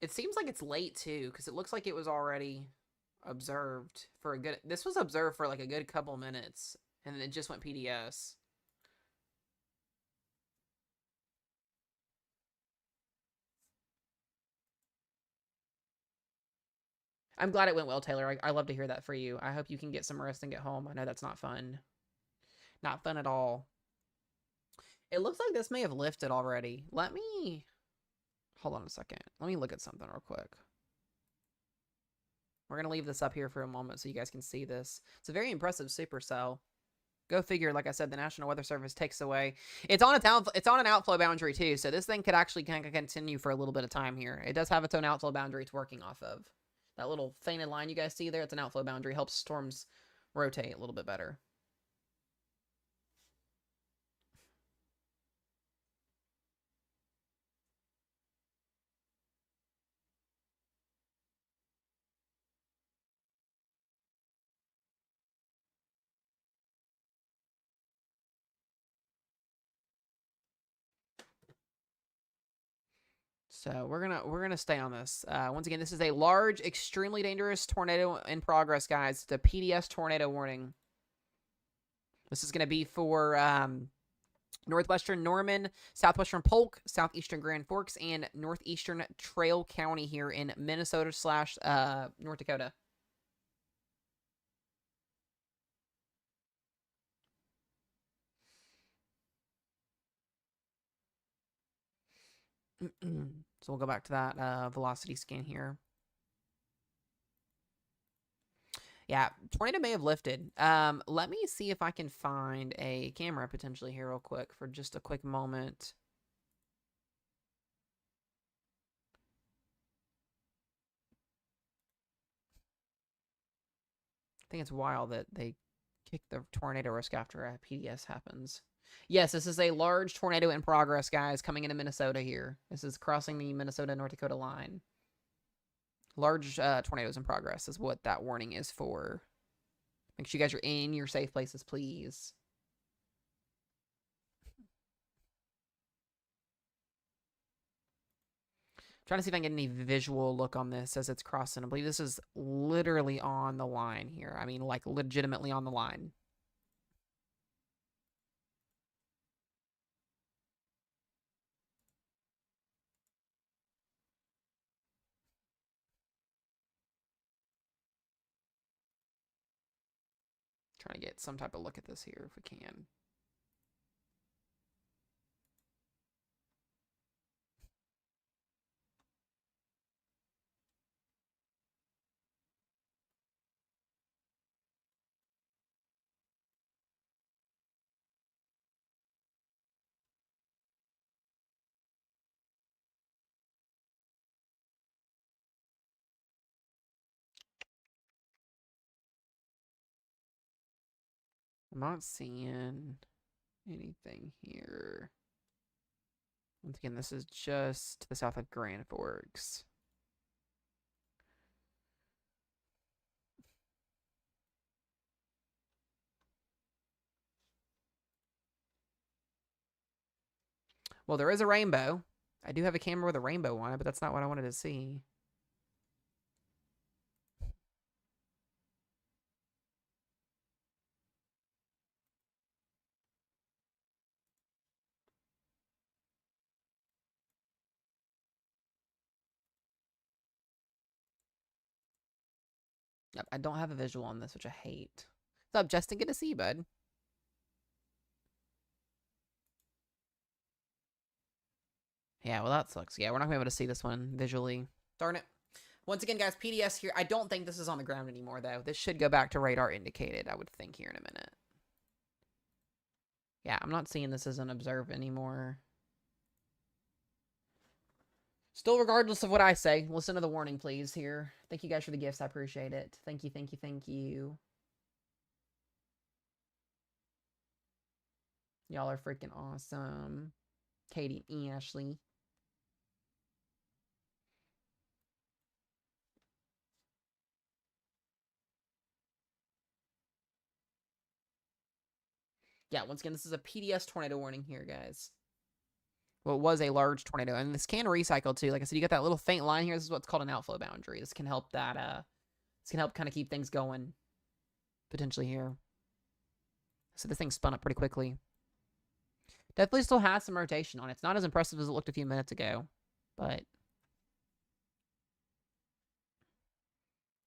Speaker 1: It seems like it's late, too, because it looks like it was already observed for a good... This was observed for, like, a good couple minutes, and then it just went PDS. I'm glad it went well, Taylor. I love to hear that for you. I hope you can get some rest and get home. I know that's not fun. Not fun at all. It looks like this may have lifted already. Let me... Hold on a second. Let me look at something real quick. We're going to leave this up here for a moment so you guys can see this. It's a very impressive supercell. Go figure, like I said, the National Weather Service takes away. It's on an outflow boundary, too, so this thing could actually kind of continue for a little bit of time here. It does have its own outflow boundary it's working off of. That little fainted line you guys see there, it's an outflow boundary. Helps storms rotate a little bit better. So we're gonna stay on this. Once again, this is a large, extremely dangerous tornado in progress, guys. It's a PDS tornado warning. This is gonna be for northwestern Norman, southwestern Polk, southeastern Grand Forks, and northeastern Trail County here in Minnesota / North Dakota. So we'll go back to that velocity scan here. Yeah, tornado may have lifted. Let me see if I can find a camera potentially here real quick for just a quick moment. I think it's wild that they kick the tornado risk after a PDS happens. Yes, this is a large tornado in progress, guys, coming into Minnesota here. This is crossing the Minnesota-North Dakota line. Large tornadoes in progress is what that warning is for. Make sure you guys are in your safe places, please. Trying to see if I can get any visual look on this as it's crossing. I believe this is literally on the line here. I mean, like, legitimately on the line. Trying to get some type of look at this here if we can. I'm not seeing anything here. Once again, this is just to the south of Grand Forks. Well, there is a rainbow. I do have a camera with a rainbow on it, but that's not what I wanted to see. Yep, I don't have a visual on this, which I hate. What's up, Justin? Good to see you, bud. Yeah, well, that sucks. Yeah, we're not going to be able to see this one visually. Darn it. Once again, guys, PDS here. I don't think this is on the ground anymore, though. This should go back to radar indicated, I would think, here in a minute. Yeah, I'm not seeing this as an observe anymore. Still, regardless of what I say, listen to the warning, please, here. Thank you guys for the gifts. I appreciate it. Thank you, thank you, thank you. Y'all are freaking awesome. Katie and Ashley. Yeah, once again, this is a PDS tornado warning here, guys. Well, it was a large tornado, and this can recycle too. Like I said, you got that little faint line here. This is what's called an outflow boundary. This can help that. This can help kind of keep things going, potentially here. So this thing spun up pretty quickly. Definitely still has some rotation on it. It's not as impressive as it looked a few minutes ago, but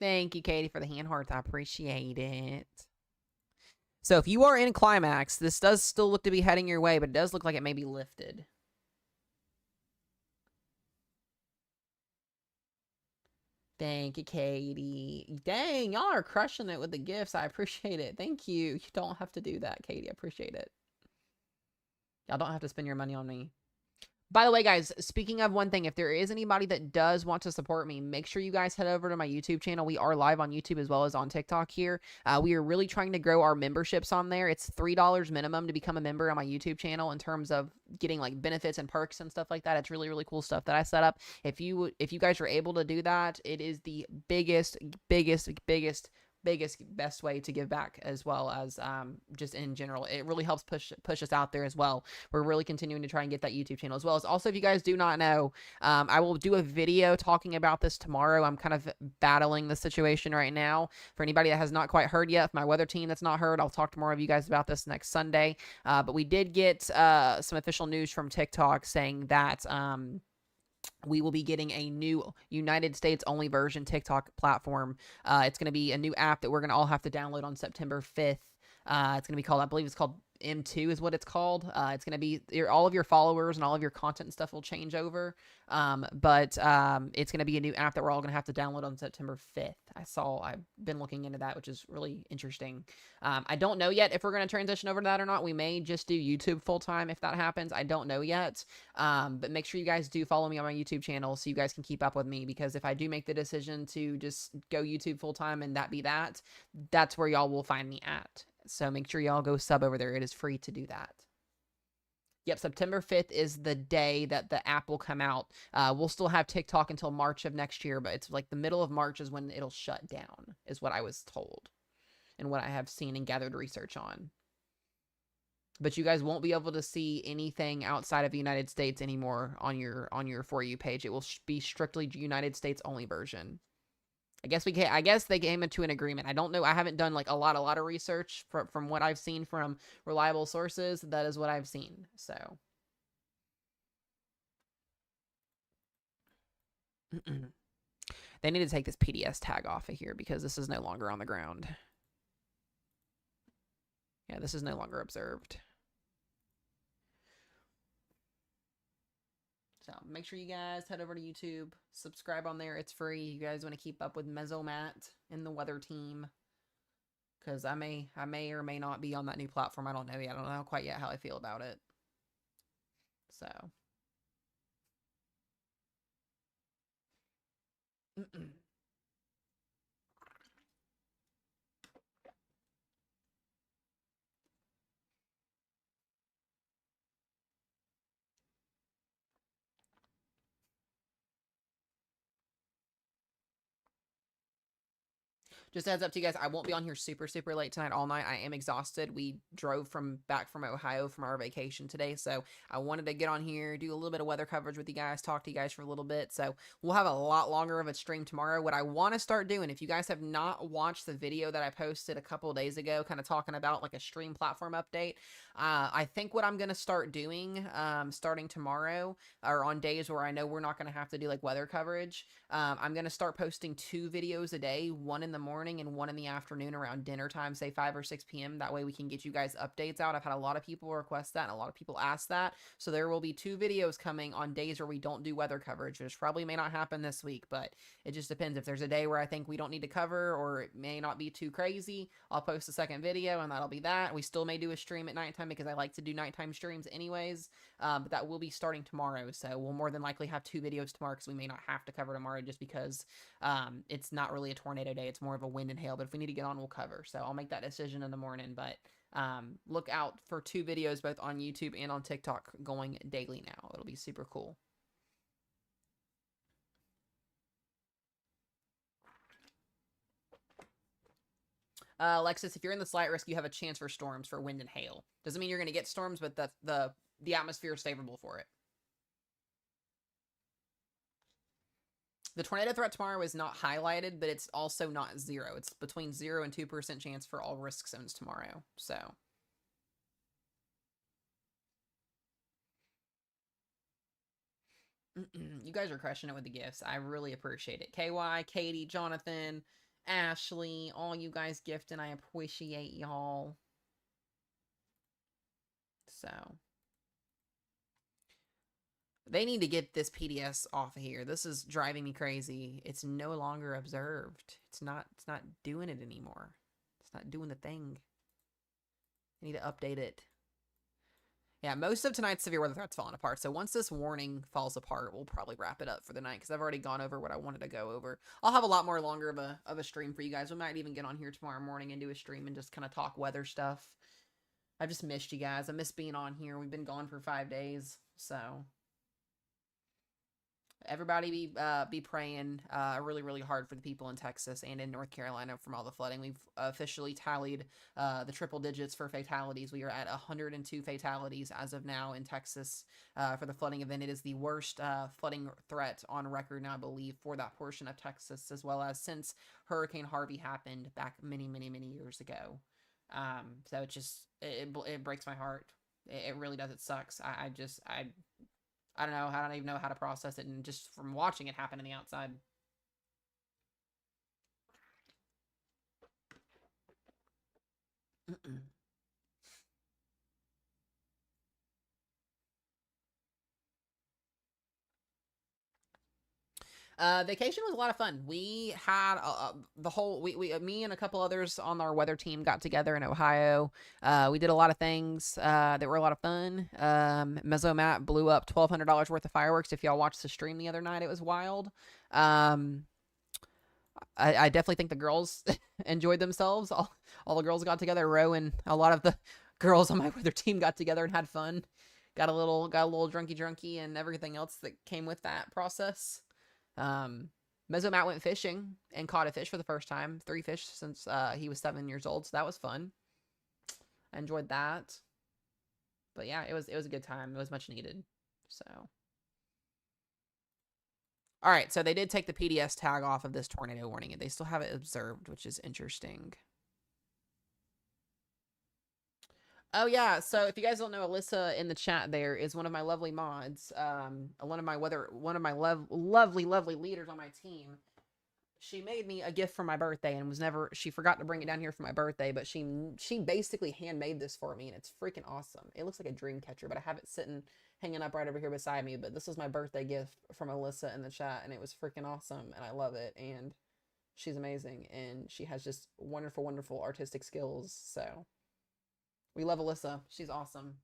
Speaker 1: thank you, Katie, for the hand hearts. I appreciate it. So if you are in climax, this does still look to be heading your way, but it does look like it may be lifted. Thank you, Katie. Dang, y'all are crushing it with the gifts. I appreciate it. Thank you. You don't have to do that, Katie. I appreciate it. Y'all don't have to spend your money on me. By the way, guys, speaking of one thing, if there is anybody that does want to support me, make sure you guys head over to my YouTube channel. We are live on YouTube as well as on TikTok here. We are really trying to grow our memberships on there. It's $3 minimum to become a member on my YouTube channel in terms of getting like benefits and perks and stuff like that. It's really, really cool stuff that I set up. If you guys are able to do that, it is the biggest, best way to give back, as well as just in general. It really helps push us out there as well. We're really continuing to try and get that YouTube channel, as well as also, if you guys do not know, I will do a video talking about this tomorrow. I'm kind of battling the situation right now. For anybody that has not quite heard yet, my weather team that's not heard, I'll talk to more of you guys about this next Sunday. But we did get some official news from TikTok saying that we will be getting a new United States only version TikTok platform. It's going to be a new app that we're going to all have to download on September 5th. It's going to be called, I believe it's called M2 is what it's called. It's going to be all of your followers and all of your content and stuff will change over. But it's going to be a new app that we're all going to have to download on September 5th. I've been looking into that, which is really interesting. I don't know yet if we're going to transition over to that or not. We may just do YouTube full time if that happens. I don't know yet. But make sure you guys do follow me on my YouTube channel so you guys can keep up with me, because if I do make the decision to just go YouTube full time and that's where y'all will find me at. So make sure y'all go sub over there. It is free to do that. Yep, September 5th is the day that the app will come out. We'll still have TikTok until March of next year, but it's like the middle of March is when it'll shut down, is what I was told and what I have seen and gathered research on. But you guys won't be able to see anything outside of the United States anymore on your For You page. It will be strictly United States only version. I guess they came into an agreement. I don't know. I haven't done like a lot of research from what I've seen from reliable sources. That is what I've seen. So they need to take this PDS tag off of here, because this is no longer on the ground. Yeah, this is no longer observed. So make sure you guys head over to YouTube, subscribe on there. It's free. You guys want to keep up with Mesomat and the weather team, because I may or may not be on that new platform. I don't know yet. I don't know quite yet how I feel about it. So Just a heads up to you guys, I won't be on here super, super late tonight all night. I am exhausted. We drove back from Ohio from our vacation today, so I wanted to get on here, do a little bit of weather coverage with you guys, talk to you guys for a little bit. So we'll have a lot longer of a stream tomorrow. What I want to start doing, if you guys have not watched the video that I posted a couple of days ago, kind of talking about like a stream platform update, I think what I'm going to start doing starting tomorrow, or on days where I know we're not going to have to do like weather coverage, I'm going to start posting 2 videos a day, one in the morning and one in the afternoon around dinner time, say 5 or 6 p.m. That way we can get you guys updates out. I've had a lot of people request that and a lot of people ask that. So there will be 2 videos coming on days where we don't do weather coverage, which probably may not happen this week, but it just depends. If there's a day where I think we don't need to cover or it may not be too crazy, I'll post a second video and that'll be that. We still may do a stream at nighttime because I like to do nighttime streams anyways, but that will be starting tomorrow. So we'll more than likely have 2 videos tomorrow because we may not have to cover tomorrow just because it's not really a tornado day. It's more of a wind and hail, but if we need to get on, we'll cover. So I'll make that decision in the morning, but look out for 2 videos both on YouTube and on TikTok going daily now. It'll be super cool. Alexis, if you're in the slight risk, you have a chance for storms for wind and hail. Doesn't mean you're going to get storms, but the atmosphere is favorable for it. The tornado threat tomorrow is not highlighted, but it's also not 0. It's between 0 and 2% chance for all risk zones tomorrow. So you guys are crushing it with the gifts. I really appreciate it. KY, Katie, Jonathan, Ashley, all you guys gifting. I appreciate y'all. So they need to get this PDS off of here. This is driving me crazy. It's no longer observed. It's not doing it anymore. It's not doing the thing. I need to update it. Yeah, most of tonight's severe weather threats falling apart. So once this warning falls apart, we'll probably wrap it up for the night because I've already gone over what I wanted to go over. I'll have a lot more longer of a stream for you guys. We might even get on here tomorrow morning and do a stream and just kind of talk weather stuff. I've just missed you guys. I miss being on here. We've been gone for 5 days, so everybody be praying really, really hard for the people in Texas and in North Carolina from all the flooding. We've officially tallied the triple digits for fatalities. We are at 102 fatalities as of now in Texas for the flooding event. It is the worst flooding threat on record now, I believe, for that portion of Texas, as well as since Hurricane Harvey happened back many, many, many years ago. So it breaks my heart. It really does. It sucks. I don't know. I don't even know how to process it, and just from watching it happen on the outside. Vacation was a lot of fun. We had me and a couple others on our weather team got together in Ohio. We did a lot of things that were a lot of fun. Mesomat blew up $1,200 worth of fireworks. If y'all watched the stream the other night, it was wild. I definitely think the girls enjoyed themselves. All the girls got together. Ro and a lot of the girls on my weather team got together and had fun. Got a little drunky and everything else that came with that process. Mesomat went fishing and caught a fish for the first time. 3 fish since he was 7 years old, so that was fun. I enjoyed that. But yeah, it was a good time. It was much needed. So all right, so they did take the PDS tag off of this tornado warning, and they still have it observed, which is interesting. Oh yeah, so if you guys don't know, Alyssa in the chat there is one of my lovely mods, one of my lovely leaders on my team. She made me a gift for my birthday and she forgot to bring it down here for my birthday, but she basically handmade this for me, and it's freaking awesome. It looks like a dream catcher, but I have it hanging up right over here beside me. But this was my birthday gift from Alyssa in the chat, and it was freaking awesome, and I love it. And she's amazing, and she has just wonderful artistic skills. So we love Alyssa. She's awesome.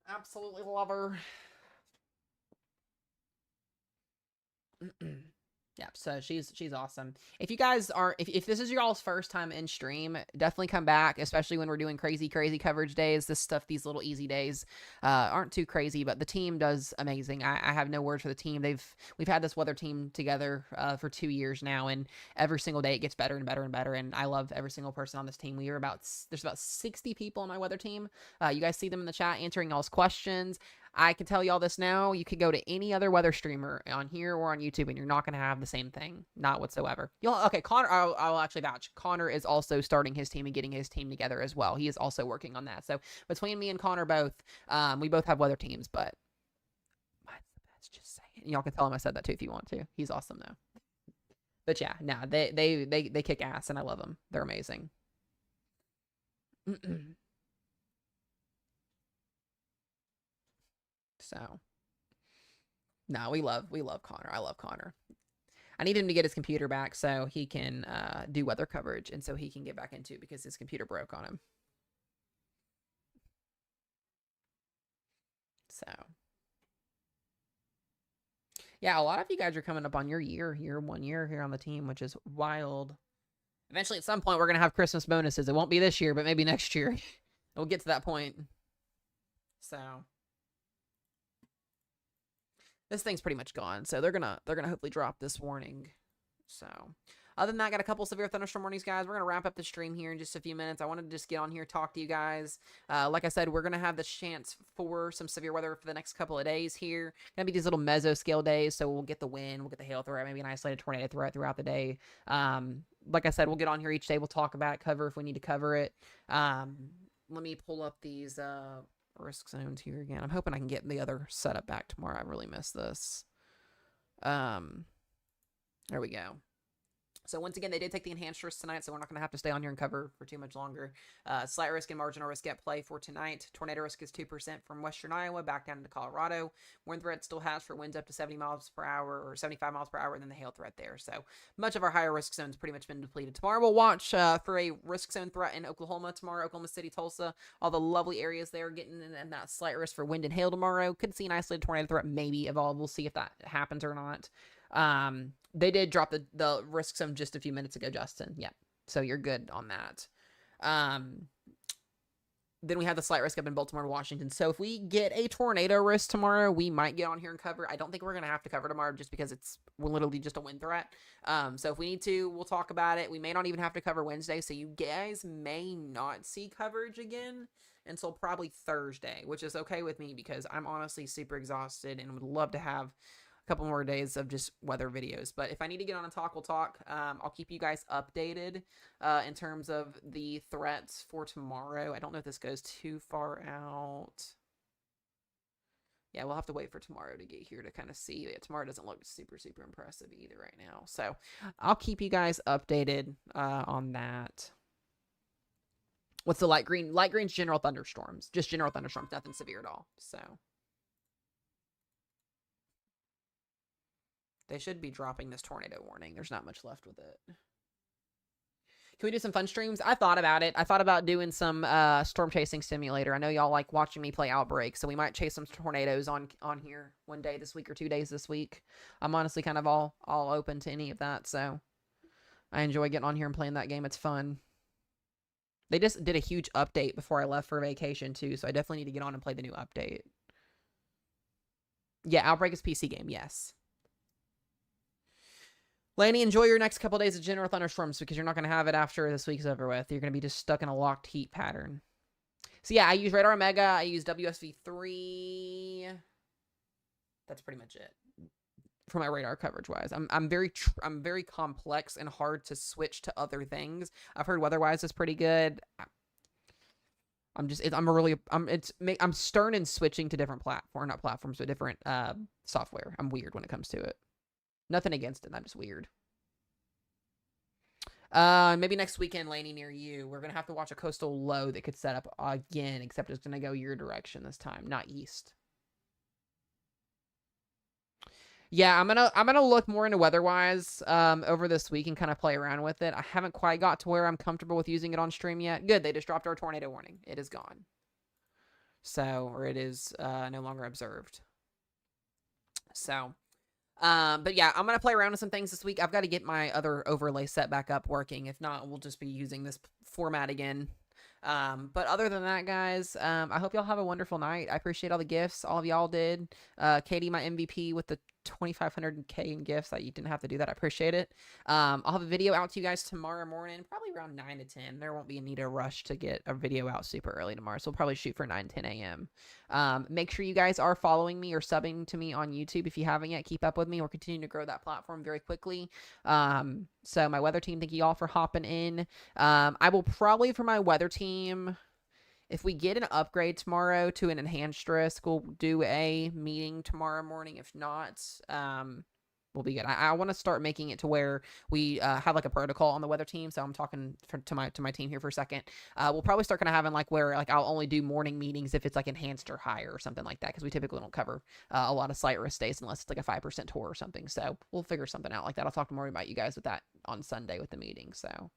Speaker 1: Absolutely love her. Yeah, so she's awesome. If you guys are, if this is your all's first time in stream, definitely come back, especially when we're doing crazy coverage days. This stuff, these little easy days, aren't too crazy, but the team does amazing. I have no words for the team. We've had this weather team together for 2 years now, and every single day it gets better and better and better. And I love every single person on this team. There's about 60 people on my weather team. You guys see them in the chat answering y'all's questions. I can tell y'all this now. You could go to any other weather streamer on here or on YouTube, and you're not going to have the same thing. Not whatsoever. Okay, Connor, I'll actually vouch. Connor is also starting his team and getting his team together as well. He is also working on that. So between me and Connor both, we both have weather teams, but mine's the best, just saying. Y'all can tell him I said that too if you want to. He's awesome though. But yeah, no, they kick ass, and I love them. They're amazing. So, no, we love Connor. I love Connor. I need him to get his computer back so he can do weather coverage, and so he can get back into it because his computer broke on him. So, yeah, a lot of you guys are coming up on your 1 year here on the team, which is wild. Eventually, at some point, we're going to have Christmas bonuses. It won't be this year, but maybe next year. We'll get to that point. So, this thing's pretty much gone. So they're gonna hopefully drop this warning. So other than that, got a couple severe thunderstorm warnings, guys. We're gonna wrap up the stream here in just a few minutes. I wanted to just get on here, talk to you guys. Like I said, we're gonna have the chance for some severe weather for the next couple of days here. Gonna be these little mesoscale days, so we'll get the wind, we'll get the hail threat, maybe an isolated tornado threat throughout the day. Like I said, we'll get on here each day. We'll talk about it, cover if we need to cover it. Let me pull up these risk zones here again. I'm hoping I can get the other setup back tomorrow. I really miss this. There we go. So once again, they did take the enhanced risk tonight, so we're not going to have to stay on here and cover for too much longer. Slight risk and marginal risk at play for tonight. Tornado risk is 2% from western Iowa back down into Colorado. Wind threat still has for winds up to 70 miles per hour or 75 miles per hour, and then the hail threat there. So much of our higher risk zones pretty much been depleted. Tomorrow we'll watch for a risk zone threat in Oklahoma tomorrow, Oklahoma City, Tulsa. All the lovely areas there getting in that slight risk for wind and hail tomorrow. Could see an isolated tornado threat maybe evolve. We'll see if that happens or not. They did drop the risk zone just a few minutes ago, Justin. Yeah. So you're good on that. Then we have the slight risk up in Baltimore, Washington. So if we get a tornado risk tomorrow, we might get on here and cover. I don't think we're going to have to cover tomorrow just because we're literally just a wind threat. So if we need to, we'll talk about it. We may not even have to cover Wednesday. So you guys may not see coverage again until probably Thursday, which is okay with me because I'm honestly super exhausted and would love to have couple more days of just weather videos. But if I need to get on and talk, we'll talk. I'll keep you guys updated in terms of the threats for tomorrow. I don't know if this goes too far out. Yeah, we'll have to wait for tomorrow to get here to kind of see. Yeah, tomorrow doesn't look super impressive either right now. So I'll keep you guys updated on that. What's the light green? Light green's general thunderstorms. Just general thunderstorms, nothing severe at all. So they should be dropping this tornado warning. There's not much left with it. Can we do some fun streams? I thought about it. I thought about doing some storm chasing simulator. I know y'all like watching me play Outbreak, so we might chase some tornadoes on here one day this week or 2 days this week. I'm honestly kind of all open to any of that, so I enjoy getting on here and playing that game. It's fun. They just did a huge update before I left for vacation, too, so I definitely need to get on and play the new update. Yeah, Outbreak is PC game, yes. Lanny, enjoy your next couple days of general thunderstorms because you're not going to have it after this week's over with. You're going to be just stuck in a locked heat pattern. So yeah, I use Radar Omega. I use WSV3. That's pretty much it for my radar coverage wise. I'm very complex and hard to switch to other things. I've heard weatherwise is pretty good. I'm stern in switching to different platforms, but different software. I'm weird when it comes to it. Nothing against it. I'm just weird. Maybe next weekend, Laney, near you. We're going to have to watch a coastal low that could set up again, except it's going to go your direction this time, not east. Yeah, I'm gonna look more into weatherwise over this week and kind of play around with it. I haven't quite got to where I'm comfortable with using it on stream yet. Good, they just dropped our tornado warning. It is gone. So, or it is no longer observed. So, But yeah, I'm gonna play around with some things this week. I've got to get my other overlay set back up working. If not, we'll just be using this format again. But other than that, guys, I hope y'all have a wonderful night. I appreciate all the gifts all of y'all did. Katie, my MVP with the 2,500K in gifts. That you didn't have to do that. I appreciate it. I'll have a video out to you guys tomorrow morning, probably around 9 to 10. There won't be a need to rush to get a video out super early tomorrow, so we'll probably shoot for 9, 10 a.m. Make sure you guys are following me or subbing to me on YouTube if you haven't yet. Keep up with me. We're continuing to grow that platform very quickly. So my weather team, thank you all for hopping in. I will probably, for my weather team, if we get an upgrade tomorrow to an enhanced risk, we'll do a meeting tomorrow morning. If not, we'll be good. I want to start making it to where we have like a protocol on the weather team. So I'm talking to my team here for a second. We'll probably start kind of having like where like I'll only do morning meetings if it's like enhanced or higher or something like that, because we typically don't cover a lot of slight risk days unless it's like a 5% tour or something. So we'll figure something out like that. I'll talk more about you guys with that on Sunday with the meeting. So.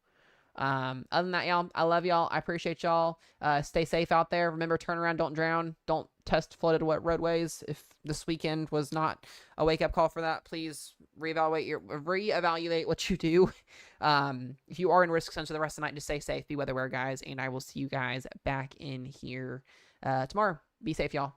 Speaker 1: Other than that, y'all, I love y'all. I appreciate y'all. Stay safe out there. Remember, turn around, don't drown. Don't test flooded roadways. If this weekend was not a wake-up call for that, please reevaluate what you do. If you are in risk center the rest of the night, just stay safe. Be weather aware, guys. And I will see you guys back in here tomorrow. Be safe, y'all.